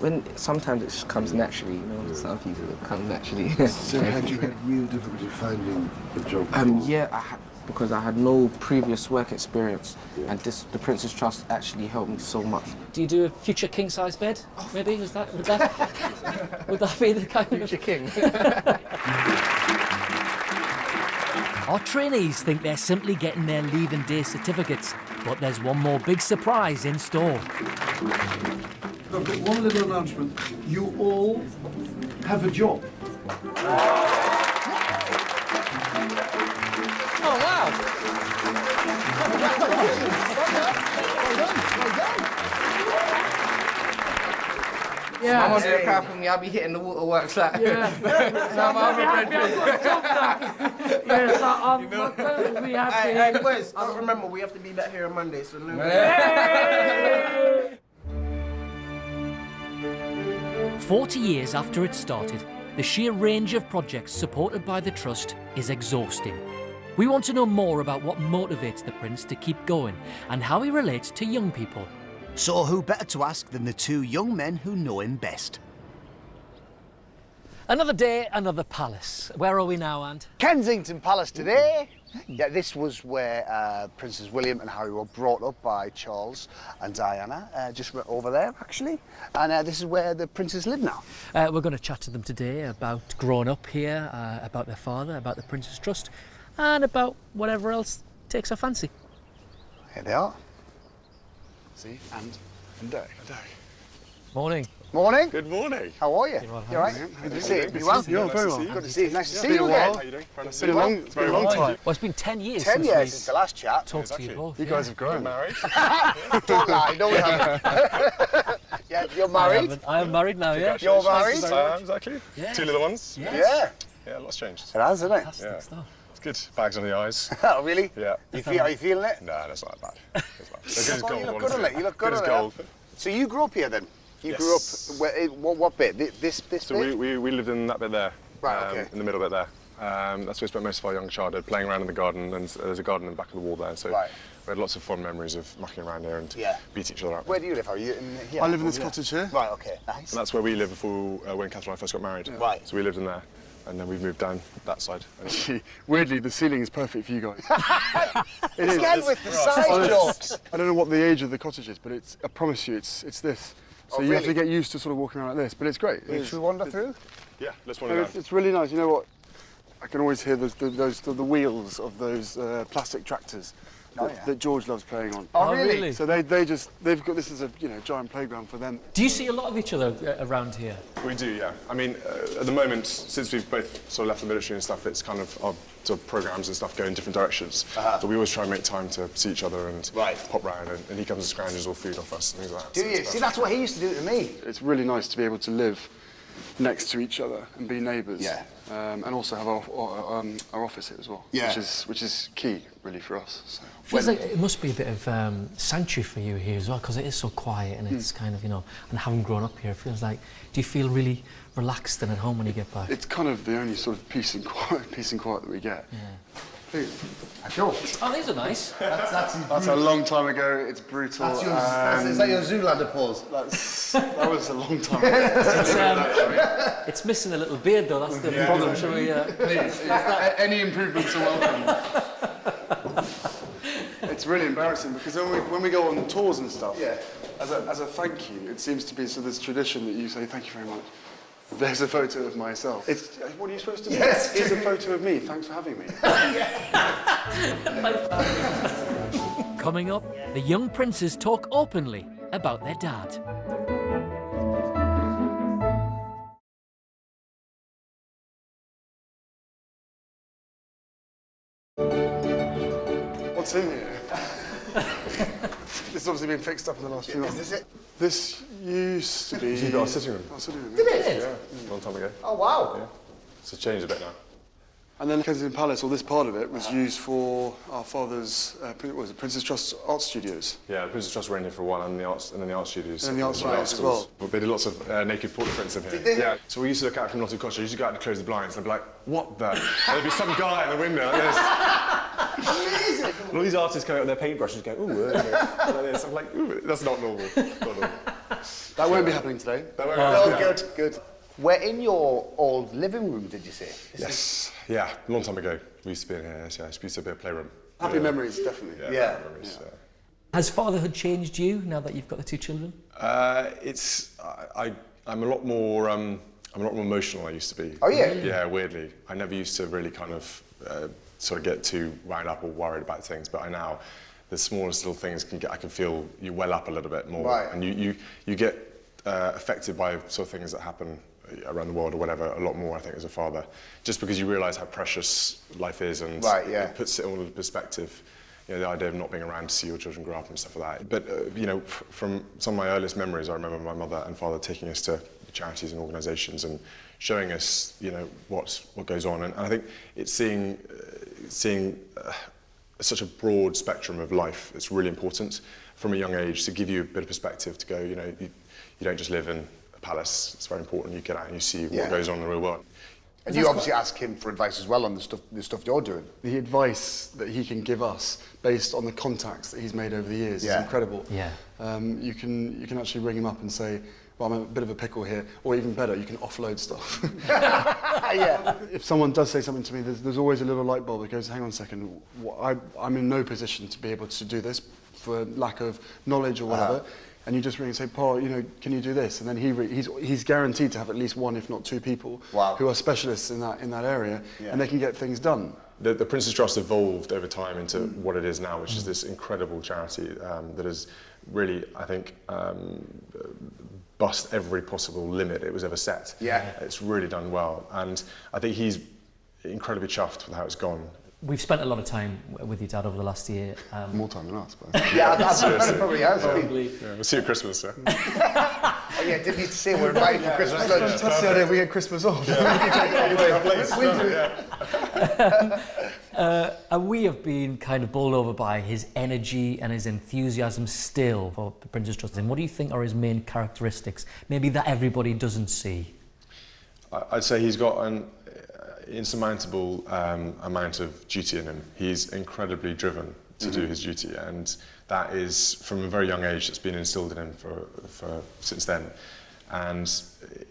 when sometimes it just comes naturally. You know, some people it comes naturally. So had you had real difficulty finding a job? Yeah, because I had no previous work experience, and the Prince's Trust actually helped me so much. Do you do a future king-size bed? Maybe would that would that be the kind of future king? Our trainees think they're simply getting their leaving day certificates, but there's one more big surprise in store. I've got one little announcement. You all have a job. Oh wow! Yeah. I'm on the car for me. I'll be hitting the waterworks like. Yeah. Hey, boys, don't remember we have to be back here on Monday, so no. 40 years after it started, the sheer range of projects supported by the Trust is exhausting. We want to know more about what motivates the Prince to keep going and how he relates to young people. So who better to ask than the 2 young men who know him best? Another day, another palace. Where are we now, Ant? Kensington Palace today. Yeah, this was where Princes William and Harry were brought up by Charles and Diana, just over there, actually. And this is where the princes live now. We're going to chat to them today about growing up here, about their father, about the Prince's Trust, and about whatever else takes our fancy. Here they are. See, and Day. Morning. Morning. Good morning. How are you? You all right? Good to see you. You well? Yeah, very well. Good to see you. Nice to see you again. How are you doing? It's been a long time. Well, it's been 10 years 10 since years we since the last chat. talked to you both. You guys have grown. Married? Don't lie, no we haven't. Yeah, you're married? I am married now, yeah. You're married? I am, exactly. Yes. 2 little ones. Yeah. Yeah, a lot's changed. It has, isn't it? Yeah. Stuff. It's good. Bags on the eyes. Oh, really? Yeah. Are you feeling it? No, that's not that bad. It's not. You look good on it. You look good on it. gold. So you grew up here then? You grew up, what bit? This So bit? we lived in that bit there. Right, okay. In the middle bit there. That's where we spent most of our young childhood, playing around in the garden, and there's a garden in the back of the wall there, so Right. we had lots of fond memories of mucking around here and beat each other up. Where do you live? Are you in here? I live in this cottage here. Right, okay, nice. And that's where we lived before when Catherine and I first got married. Right. So we lived in there, and then we've moved down that side. Weirdly, the ceiling is perfect for you guys. It is. Again with the size jokes. I don't know what the age of the cottage is, but I promise you, it's this. So you have to get used to sort of walking around like this, but it's great. Should we wander through? Yeah, let's wander down. It's really nice. You know what? I can always hear the wheels of those plastic tractors that George loves playing on. Oh, really? So they've got this as a giant playground for them. Do you see a lot of each other around here? We do, yeah. I mean, at the moment, since we've both sort of left the military and stuff, it's kind of our sort of programmes and stuff go in different directions. But we always try and make time to see each other and pop round, and he comes and scrounges all food off us and things like that. Do you? See, that's what he used to do to me. It's really nice to be able to live next to each other and be neighbours. Yeah. And also have our office here as well. Yeah. Which is key, really, for us. So. Feels like it must be a bit of sanctuary for you here as well, because it is so quiet and it's kind of, and having grown up here, it feels like, do you feel really relaxed and at home when you get back? It's kind of the only sort of peace and quiet that we get. Yeah. I feel. Oh, these are nice. That's a long time ago. It's brutal. Is that your Zoolander pause? That was a long time ago. It's missing a little beard though. That's the problem. Shall we? Please. Any improvements are welcome. It's really embarrassing because when we go on tours and stuff, as a thank you, it seems to be this tradition that you say thank you very much. There's a photo of myself. What are you supposed to do? Yes. Here's a photo of me. Thanks for having me. Coming up, the young princes talk openly about their dad. What's in here? This has obviously been fixed up in the last few months. Is this it? This used to be... You've got our sitting room. Our sitting room. Did it? Yeah, a long time ago. Oh, wow. Yeah. It's changed a bit now. And then Kensington Palace, or this part of it, was used for our father's, Prince's Trust art studios. Yeah, the Prince's Trust were in here for a while, and then the art studios. And the art studios as well. They did lots of naked portrait prints in here. Did they? Yeah. So we used to look out from Notting Cottage. I used to go out and close the blinds, and I'd be like, what the? And there'd be some guy in the window like this. Amazing. And all these artists coming out with their paintbrushes going, ooh, like this. I'm like, ooh, that's not normal. Not normal. That won't be happening today. Good. We're in your old living room, did you say? Yes. Yeah, a long time ago. We used to be in here. Yeah, it used to be a playroom. Happy memories, definitely. Yeah. Happy memories, yeah. Has fatherhood changed you now that you've got the two children? I'm a lot more emotional than I used to be. Oh yeah. Yeah, weirdly. I never used to really kind of sort of get too wound up or worried about things, but now the smallest little things I can feel you well up a little bit more, right. And you get affected by sort of things that happen around the world or whatever a lot more, I think, as a father, just because you realise how precious life is, and it puts it all into perspective. The idea of not being around to see your children grow up and stuff like that. But from some of my earliest memories, I remember my mother and father taking us to charities and organisations and showing us, what goes on. And I think it's seeing such a broad spectrum of life. It's really important from a young age to give you a bit of perspective to go, you don't just live in a palace. It's very important you get out and you see what goes on in the real world. And you obviously ask him for advice as well on the stuff you're doing. The advice that he can give us based on the contacts that he's made over the years is incredible. Yeah. You can actually ring him up and say, well, I'm a bit of a pickle here, or even better, you can offload stuff. Yeah. If someone does say something to me, there's always a little light bulb that goes, hang on a second, I'm in no position to be able to do this for lack of knowledge or whatever. And you just ring and say, Paul, can you do this? And then he's guaranteed to have at least one, if not two people who are specialists in that area, and they can get things done. The Prince's Trust evolved over time into what it is now, which is this incredible charity that has really, I think, bust every possible limit it was ever set. Yeah. It's really done well, and I think he's incredibly chuffed with how it's gone. We've spent a lot of time with your dad over the last year. More time than us, but... Yeah, that probably has. Probably. Yeah, we'll see you at Christmas, yeah. Oh yeah, didn't need to say we're invited for Christmas lunch. That's the idea, we get Christmas off. And we have been kind of bowled over by his energy and his enthusiasm still for the Prince's Trust. And what do you think are his main characteristics, maybe that everybody doesn't see? I'd say he's got an insurmountable amount of duty in him. He's incredibly driven to do his duty, and that is from a very young age. It's been instilled in him for since then, and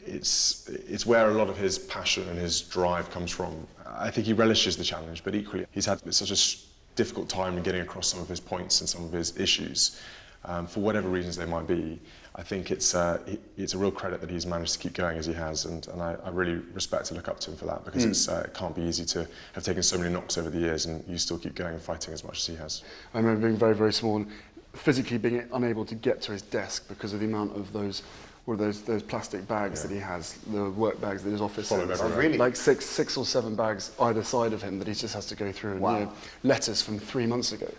it's where a lot of his passion and his drive comes from. I think he relishes the challenge, but equally he's had such a difficult time in getting across some of his points and some of his issues. for whatever reasons they might be, I think it's a real credit that he's managed to keep going as he has, and I really respect and look up to him for that, because it can't be easy to have taken so many knocks over the years and you still keep going and fighting as much as he has. I remember being very, very small and physically being unable to get to his desk because of the amount of those plastic bags that he has, the work bags that his office has. Oh, really? Like six or seven bags either side of him that he just has to go through, and you know, letters from 3 months ago.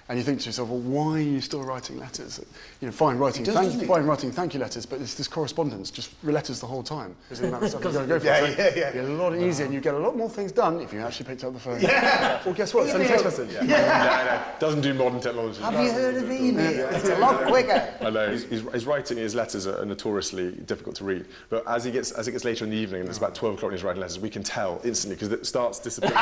And you think to yourself, well, why are you still writing letters? You know, fine writing thank you letters, but it's this correspondence, just letters the whole time. Because the amount of stuff you've got to go for. It's a lot easier, and you get a lot more things done if you actually picked up the phone. Well, guess what? Send a text message. Doesn't do modern technology. Have you heard of email? It's a lot quicker. I know. His writing, his letters are notoriously difficult to read. But as it gets later in the evening, and it's about 12 o'clock and he's writing letters, we can tell instantly, because it starts disappearing.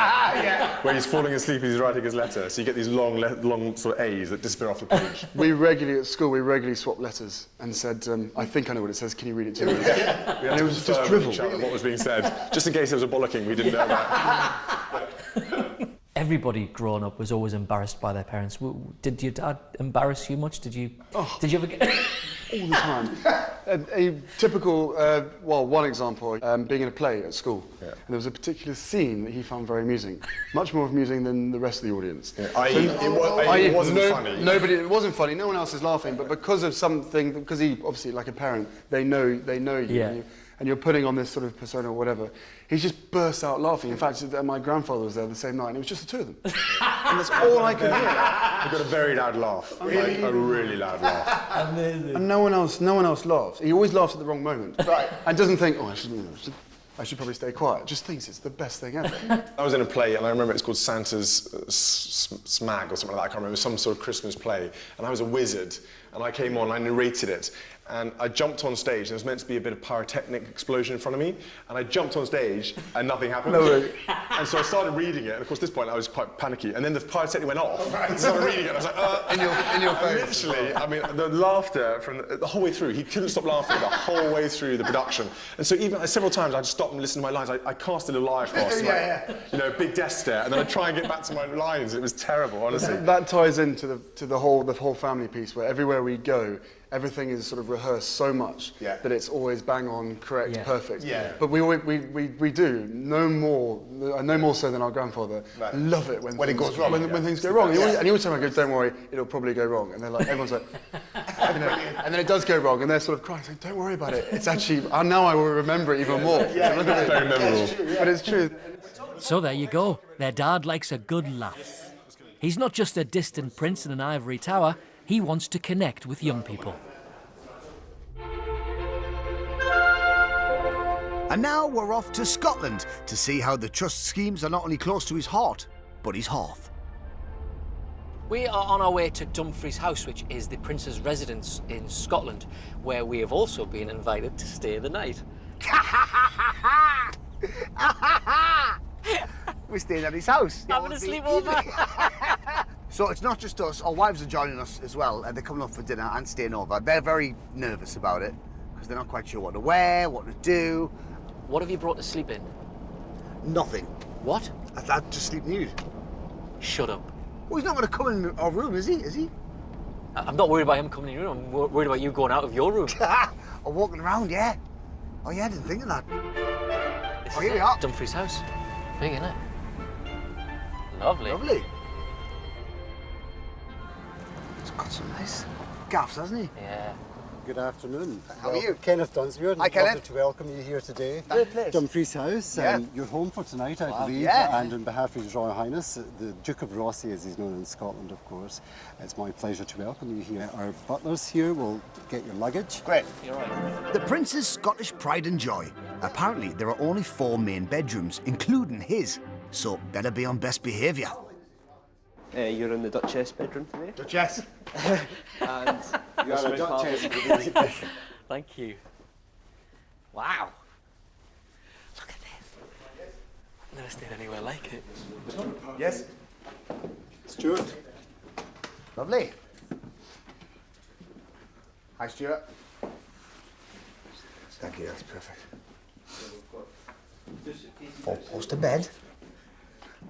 Where he's falling asleep as he's writing his letter. So you get these long sort of A's that disappear off the page. We regularly, at school, swapped letters and said, I think I know what it says, can you read it to me? And it was just drivel. What was being said, just in case there was a bollocking we didn't know about. Everybody growing up was always embarrassed by their parents. Did your dad embarrass you much? Did you ever get... All the time. A typical, one example, being in a play at school. And there was a particular scene that he found very amusing. Much more amusing than the rest of the audience. It wasn't funny. It wasn't funny, no one else is laughing, but because of something, because he, obviously, like a parent, they know you. And you're putting on this sort of persona or whatever, he just burst out laughing. In fact, my grandfather was there the same night, and it was just the two of them. And that's all I could hear. He got a very loud laugh, like a really loud laugh. Amazing. And no one else laughs. He always laughs at the wrong moment. Right. And doesn't think, oh, I should probably stay quiet. Just thinks it's the best thing ever. I was in a play, and I remember it's called Santa's Smag or something like that. I can't remember. It was some sort of Christmas play, and I was a wizard, and I came on, I narrated it. And I jumped on stage, and there was meant to be a bit of pyrotechnic explosion in front of me, and I jumped on stage, and nothing happened. And so I started reading it, and of course, at this point, I was quite panicky, and then the pyrotechnic went off, and I started reading it, and I was like, in your face. Literally, I mean, the laughter from the whole way through, he couldn't stop laughing the whole way through the production. And so even several times, I'd stop and listen to my lines. I cast a little eye across, you know, big death stare, and then I'd try and get back to my lines. It was terrible, honestly. That ties into the whole family piece, where everywhere we go, everything is sort of rehearsed so much that it's always bang on, correct, perfect. But we do no more so than our grandfather. Love it when it goes wrong. When things go wrong. And he always tells me, "Don't worry, it'll probably go wrong." And they're like, everyone's like, and then it does go wrong, and they're sort of crying, saying, "Don't worry about it. It's actually now I will remember it even more." Very memorable. But it's true. So there you go. Their dad likes a good laugh. He's not just a distant prince in an ivory tower. He wants to connect with young people. And now we're off to Scotland to see how the Trust schemes are not only close to his heart, but his hearth. We are on our way to Dumfries House, which is the Prince's residence in Scotland, where we have also been invited to stay the night. We're staying at his house. Having a sleepover. So it's not just us, our wives are joining us as well, and they're coming up for dinner and staying over. They're very nervous about it, because they're not quite sure what to wear, what to do. What have you brought to sleep in? Nothing. What? I'd just sleep nude. Shut up. Well, he's not going to come in our room, is he? I'm not worried about him coming in your room, I'm worried about you going out of your room. Or walking around, yeah. Oh yeah, I didn't think of that. Here we are. Dumfries House. Big, isn't it? Lovely. Lovely. He's got some nice gaffs, hasn't he? Yeah. Good afternoon. How are you? Kenneth Dunsmuir. Hi, Kenneth. Wanted to welcome you here today. Great place. Dumfries House. You're home for tonight, I believe. Yeah. And on behalf of His Royal Highness, the Duke of Rossi, as he's known in Scotland, of course, it's my pleasure to welcome you here. Our butlers here will get your luggage. Great. You're right. The Prince's Scottish pride and joy. Apparently, there are only 4 main bedrooms, including his, so better be on best behaviour. You're in the Duchess bedroom today. Duchess. And You are a Duchess. Thank you. Wow. Look at this. I've never stayed anywhere like it. Yes. Stuart. Lovely. Hi, Stuart. Thank you, that's perfect. 4-poster bed.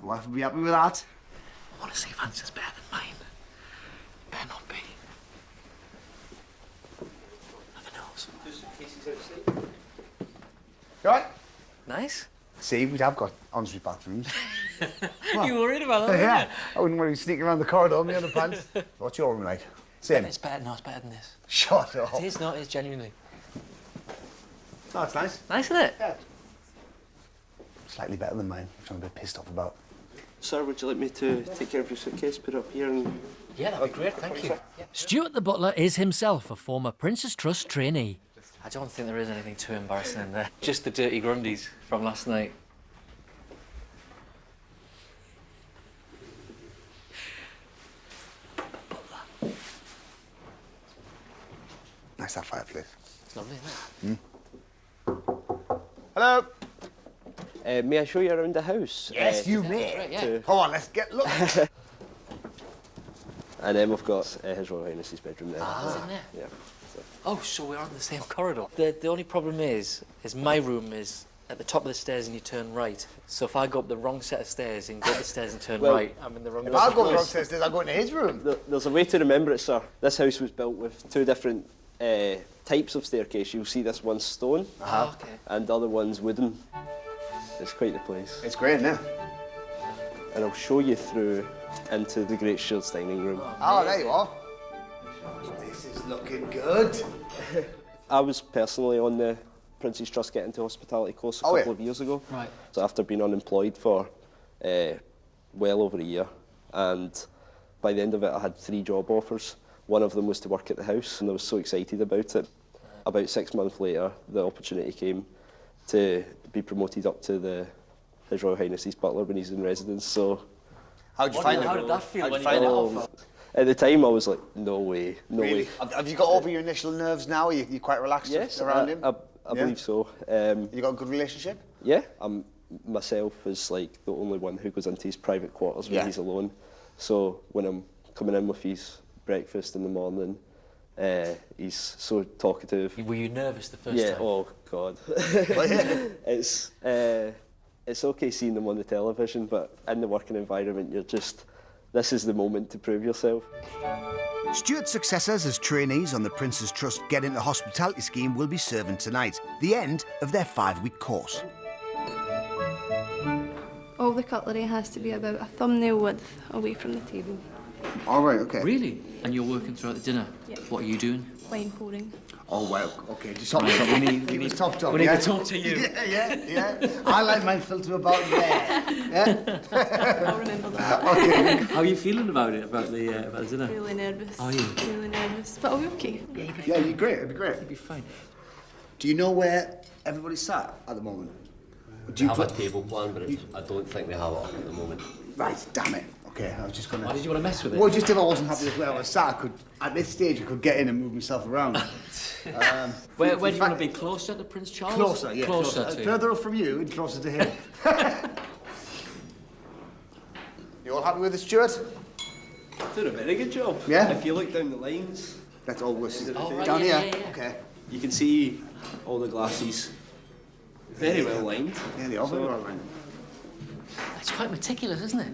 My wife will be happy with that. I want to see if Hans is better than mine. Better not be. You all right? Nice. See, we have got ensuite bathrooms. You worried about that? Yeah. I wouldn't want to be sneaking around the corridor in my underpants. What's your room like? Same? It's better. No, it's better than this. Shut up. It is not. It's genuinely. Oh, it's nice. Nice, isn't it? Yeah. Slightly better than mine, which I'm a bit pissed off about. Sir, would you like me to take care of your suitcase, put it up here and... Yeah, that'd be great, thank you. Stuart the butler is himself a former Prince's Trust trainee. I don't think there is anything too embarrassing in there. Just the dirty Grundies from last night. Nice that fireplace. It's lovely, isn't it? Hello. May I show you around the house? Yes, you may. Right, yeah. Come on, let's get looking. And then we've got His Royal Highness's bedroom there. Ah, it's in there? Yeah. Oh, so we're on the same corridor. The only problem is my room is at the top of the stairs and you turn right. So if I go up the wrong set of stairs and go up the stairs and turn right, I'm in the wrong room. If I go up the wrong set of stairs, I'll go into his room. There's a way to remember it, sir. This house was built with two different types of staircase. You'll see this one's stone, okay. and the other one's wooden. It's quite the place. It's great, isn't it? And I'll show you through into the great shared dining room. Oh, there you are. This is looking good. I was personally on the Prince's Trust Get Into Hospitality course a couple of years ago. Right. So after being unemployed for well over a year, and by the end of it I had 3 job offers. One of them was to work at the house, and I was so excited about it. About 6 months later, the opportunity came to be promoted up to His Royal Highness's butler when he's in residence. So, How did that feel when you got it offer? At the time, I was like, no way, no Really? way. Have you got over your initial nerves now? Are you quite relaxed around him? I believe so. You got a good relationship? Yeah, myself is like the only one who goes into his private quarters when he's alone. So when I'm coming in with his breakfast in the morning, he's so talkative. Were you nervous the first Yeah, time? oh God. It's okay seeing them on the television, but in the working environment, this is the moment to prove yourself. Stuart's successors as trainees on the Prince's Trust Get Into Hospitality scheme will be serving tonight, the end of their 5-week course. All the cutlery has to be about a thumbnail width away from the table. All right, okay. Really? And you're working throughout the dinner? Yeah. What are you doing? Wine pouring. Oh, well, okay, just top top. We need to top. We need to talk to you. Yeah. I like mine filter about there. Yeah. I'll remember that. Okay. How are you feeling about it, about the dinner? Really nervous. Are you? Really nervous. But I'll be okay. Yeah, you're great. It'd be great. You'll be fine. Do you know where everybody's sat at the moment? Do you have a table plan, but I don't think they have it up at the moment. Right, damn it. Okay, I was just gonna... Why did you want to mess with it? Well, just if I wasn't happy with where I was sat, at this stage, I could get in and move myself around. Where do you want to be? Closer to Prince Charles? Closer, yeah. Closer to... Further up from you and closer to him. You all happy with this, Stuart? Doing a very good job. Yeah? If you look down the lines... That's always... right, down yeah, here? yeah. Okay. You can see all the glasses very well lined. Yeah, they are very well lined. It's quite meticulous, isn't it?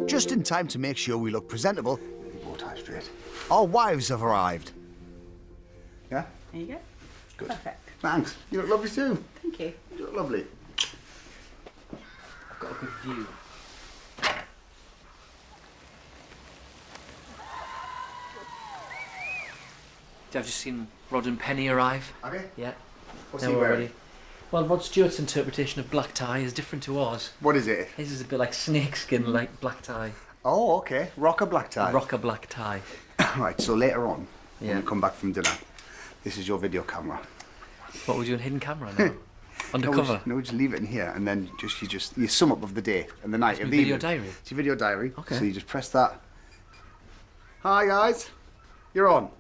Just in time to make sure we look presentable, Bow tie straight. our wives have arrived. Yeah? There you go. Good. Perfect. Thanks. You look lovely too. Thank you. You look lovely. I've got a good view. I've just seen Rod and Penny arrive. Okay. Yeah. What's Now he we're wearing? ready. Well, Rod Stewart's interpretation of black tie is different to ours. What is it? His is a bit like snakeskin, like black tie. Oh, okay. Rocker black tie. Rocker black tie. Right, so later on, when Yeah. we come back from dinner, this is your video camera. What, we're doing hidden camera now? Undercover? No, just leave it in here, and then you sum up of the day and the night It's of my the video evening. diary? It's your video diary. Okay. So you just press that. Hi guys, you're on.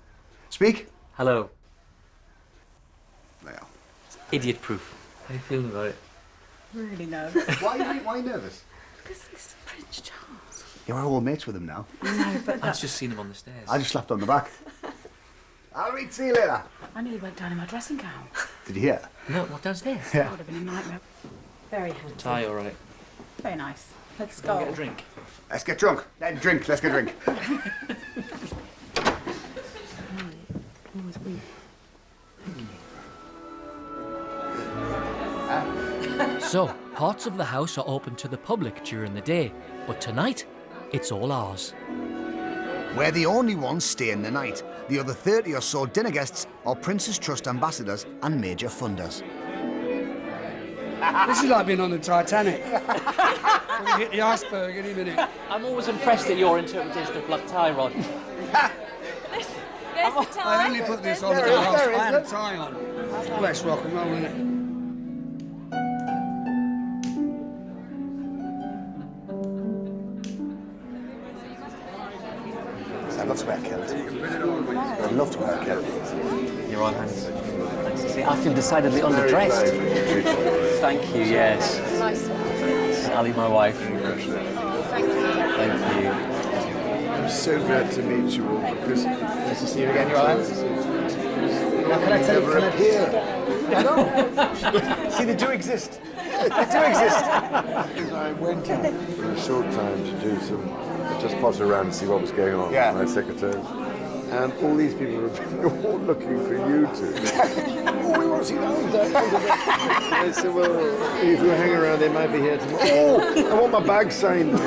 Speak. Hello. There. Idiot proof. How are you feeling about it? Really no. Why are you nervous? Because it's Prince Charles. You're all mates with him now. No, but I've just seen him on the stairs. I just slapped on the back. I'll read. See you later. I nearly went down in my dressing gown. Did you hear? No, what, downstairs? Yeah. That would have been a nightmare. Very handsome. Tie, all right. Very nice. Let's go. Get a drink. Let's get drunk. Let's get drink. So, parts of the house are open to the public during the day, but tonight, it's all ours. We're the only ones staying the night. The other 30 or so dinner guests are Prince's Trust ambassadors and major funders. This is like being on the Titanic. We'll hit the iceberg any minute. I'm always impressed at your interpretation of black tie, Rod. I only put this on because I had a tie on. Bless rock and roll, innit? I'd love to wear a kilt. I'd love to wear a kilt. You're on hands. See, I feel decidedly underdressed. Thank you, yes. Nice one. Ali, my wife. Thank you. Thank you. I'm so glad to meet you all because Nice to see you again, Your Hands. What can I tell you? never appear. I know. See, they do exist. They do exist. Because I went out for a short time to do some, just potter around and see what was going on with my secretary. And all these people were all looking for you two. Oh, we want to see that. I said, well, if you hang around, they might be here tomorrow. Oh, I want my bag signed.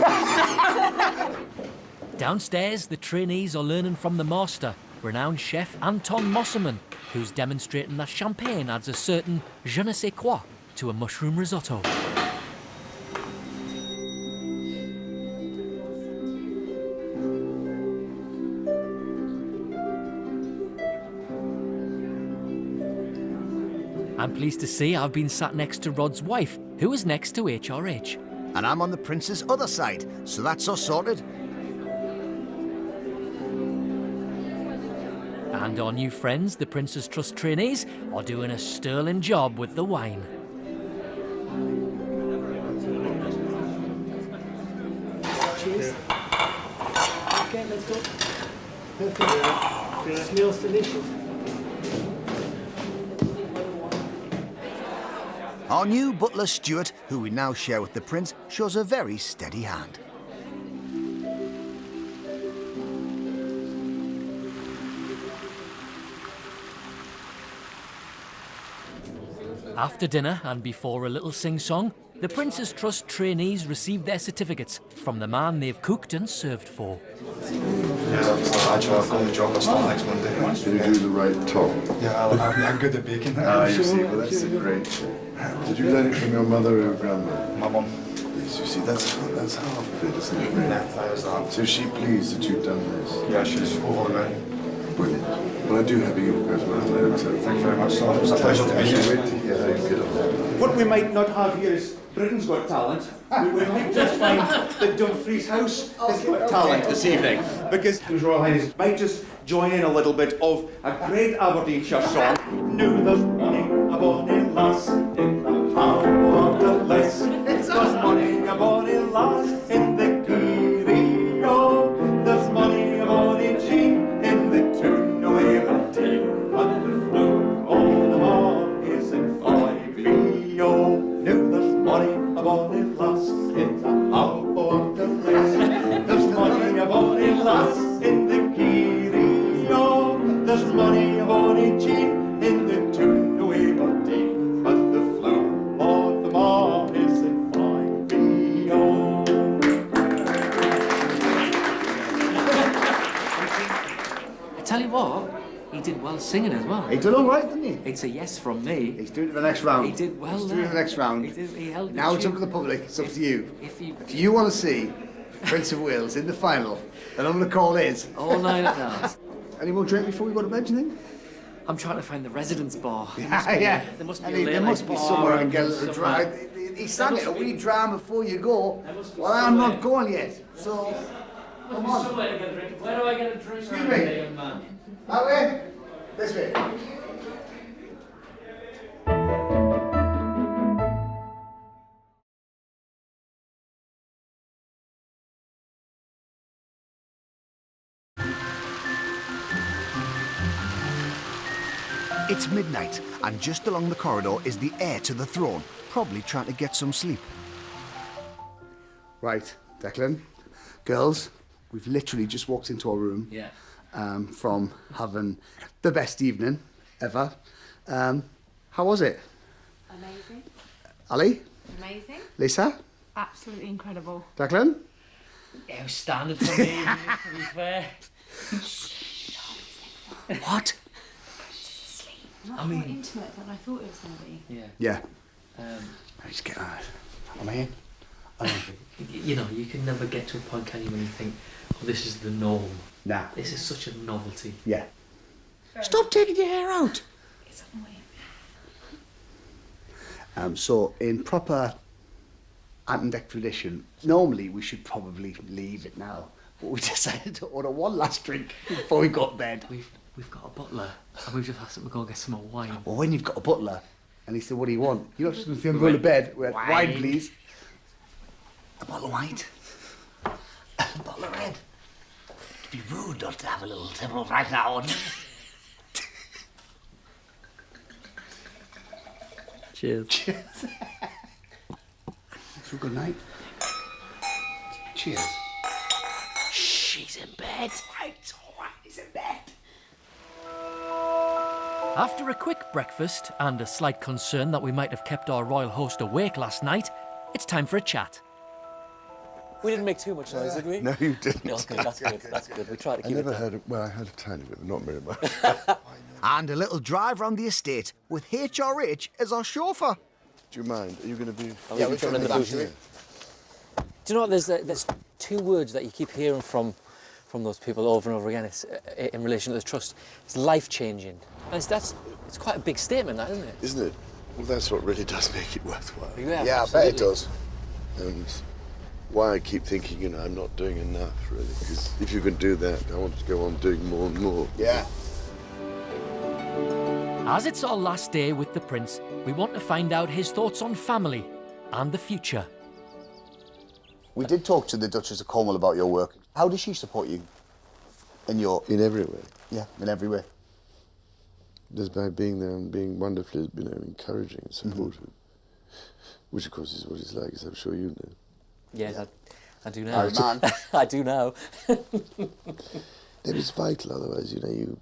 Downstairs, the trainees are learning from the master, renowned chef Anton Mosselman, who's demonstrating that champagne adds a certain je ne sais quoi to a mushroom risotto. I'm pleased to say I've been sat next to Rod's wife, who is next to HRH. And I'm on the Prince's other side, so that's us sorted. And our new friends, the Prince's Trust trainees, are doing a sterling job with the wine. Cheers. Okay, let's go. Perfect. Smells delicious. Our new butler Stuart, who we now share with the Prince, shows a very steady hand. After dinner and before a little sing-song, the Prince's Trust trainees receive their certificates from the man they've cooked and served for. Yeah, actually, I've got the job. I'll start next Monday. Did you do the right top? Yeah, I'm good at baking. You see, well, that's a great tip. Did you learn it from your mother or grandmother? My mum. Yes, you see, that's half of it, isn't it? Really? Yeah, that is that. So is she pleased that you've done this? Yeah, she's over the moon. Brilliant. Well, I do have you as well. Thank you very much, sir. It was a pleasure to meet you. Wait to hear how you get on. What we might not have here is Britain's Got Talent. We might just find that Dumfries House has got talent this evening. Because His Royal Highness might just join in a little bit of a great Aberdeenshire song. Knew there's money a bonny lass in the town of the less. There's money a bonny lass in the Curio. There's money a bonny jean in the tune of Aberdeen. But the flu on the mark is in 5-EO. Knew there's money a bonny lass in the town of the less. There's money a bonny lass in the Curio. There's money a bonny jean in the tune of Aberdeen. But the flu on the mark is in 5-EO. I tell you what, he did well singing as well. He did all right, didn't he? It's a yes from me. He's doing it the next round. He did well. He's doing it the next round. He held Now the it's up to tune. the public. It's up to you. If you want to see Prince of Wales in the final, then I'm going to call is. All night at night. Any more drink before we go to bed, do you think? I'm trying to find the residence bar. There must be a There late must be bar somewhere I can get a little somewhere. dry. He sang it a wee dram before you go. Well, I'm not going yet, so come on. Somewhere to get a drink. Where do I get a drink? Excuse me. Young man? That way? This way. It's midnight, and just along the corridor is the heir to the throne, probably trying to get some sleep. Right, Declan, girls, we've literally just walked into our room from having the best evening ever. How was it? Amazing. Ali? Amazing. Lisa? Absolutely incredible. Declan? It was standard for me, to be fair. What? Not more intimate than I thought it was going to be. Yeah. Just get on it. Am I in? You know, you can never get to a point, can you, when you think, oh, this is the norm. Nah. This is such a novelty. Yeah. Stop taking your hair out. It's annoying. So, in proper Ant-and-Deck tradition, normally we should probably leave it now, but we decided to order one last drink before we got to bed. We've got a butler, and we've just asked him to go and get some more wine. Well, when you've got a butler, and he said, what do you want? You're not just going to say, I'm going to bed. We're like, wine, please. A bottle of white. A bottle of red. It'd be rude not to have a little tipple right now, wouldn't it? Cheers. Cheers. Have a good night. Cheers. She's in bed. It's all right, he's in bed. After a quick breakfast and a slight concern that we might have kept our royal host awake last night, it's time for a chat. We didn't make too much noise, did we? No, you didn't. No, okay, that's good. That's good. We tried to keep it I never down. heard it. Well, I heard a tiny bit, but not very much. And a little drive round the estate with HRH as our chauffeur. Do you mind? Are you going to be... Yeah, we're in the booth. Do you know what? There's two words that you keep hearing from those people over and over again. It's in relation to the trust. It's life-changing. And it's quite a big statement, that, isn't it? Isn't it? Well, that's what really does make it worthwhile. Yeah, I bet it does. And why I keep thinking, you know, I'm not doing enough, really. Because if you can do that, I want to go on doing more and more. Yeah. As it's our last day with the Prince, we want to find out his thoughts on family and the future. We did talk to the Duchess of Cornwall about your work. How does she support you in your... In every way. Yeah, in every way. Just by being there and being wonderfully, you know, encouraging and supportive. Which, of course, is what he's like, as I'm sure you know. Yeah, I do now. Man. I do now. It's vital, otherwise, you know, you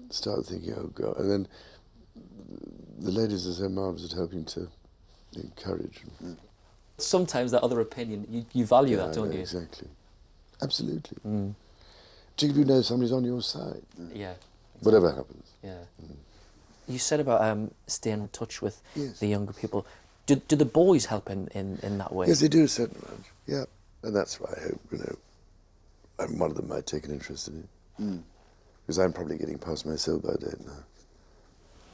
start thinking, oh, God. And then the ladies are so marvellous at helping to encourage. Sometimes that other opinion, you value that, don't you? Exactly. Absolutely. Particularly if you know somebody's on your side. Yeah. Whatever happens. Yeah. You said about staying in touch with Yes. the younger people. Do the boys help in that way? Yes, they do a certain amount. Yeah. And that's why I hope, you know, one of them might take an interest in it. Because I'm probably getting past myself by then now.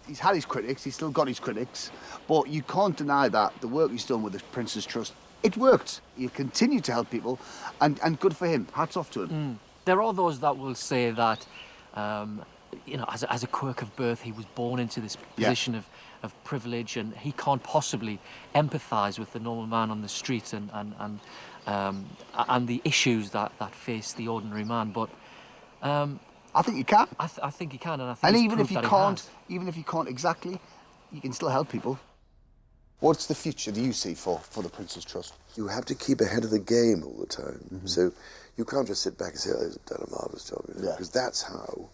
He's had his critics, he's still got his critics, but you can't deny that the work he's done with the Prince's Trust, it worked. He continued to help people, and good for him. Hats off to him. There are those that will say that, you know, as a quirk of birth, he was born into this position of privilege, and he can't possibly empathise with the normal man on the street and the issues that face the ordinary man. But I think you can. I think you can, and I think And he's even if proved you that he can't, has. even if you can't exactly, you can still help people. What's the future do you see for the Prince's Trust? You have to keep ahead of the game all the time. So you can't just sit back and say, oh, they've done a marvellous job. You know? Because that's how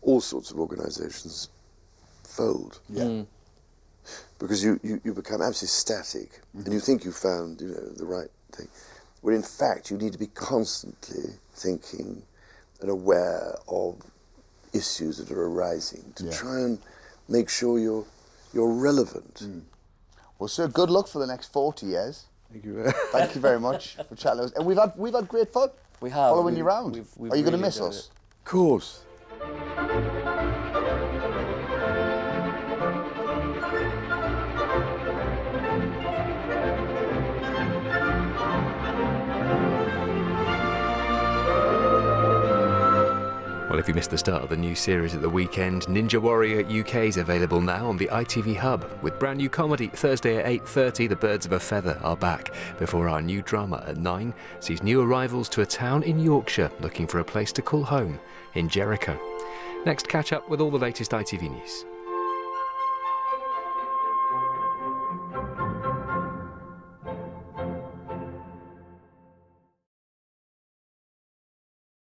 all sorts of organisations fold. Because you become absolutely static and you think you found, you know, the right thing. When in fact you need to be constantly thinking and aware of issues that are arising to try and make sure you're relevant. Well, sir, good luck for the next 40 years. Thank you. Thank you very much for chatting with us. And we've had great fun. We have. Following you around. We've Are you going to really miss enjoyed us? Of course. Well, if you missed the start of the new series at the weekend, Ninja Warrior UK is available now on the ITV Hub. With brand new comedy Thursday at 8:30, The Birds of a Feather are back, before our new drama at 9 sees new arrivals to a town in Yorkshire looking for a place to call home in Jericho. Next, catch up with all the latest ITV news.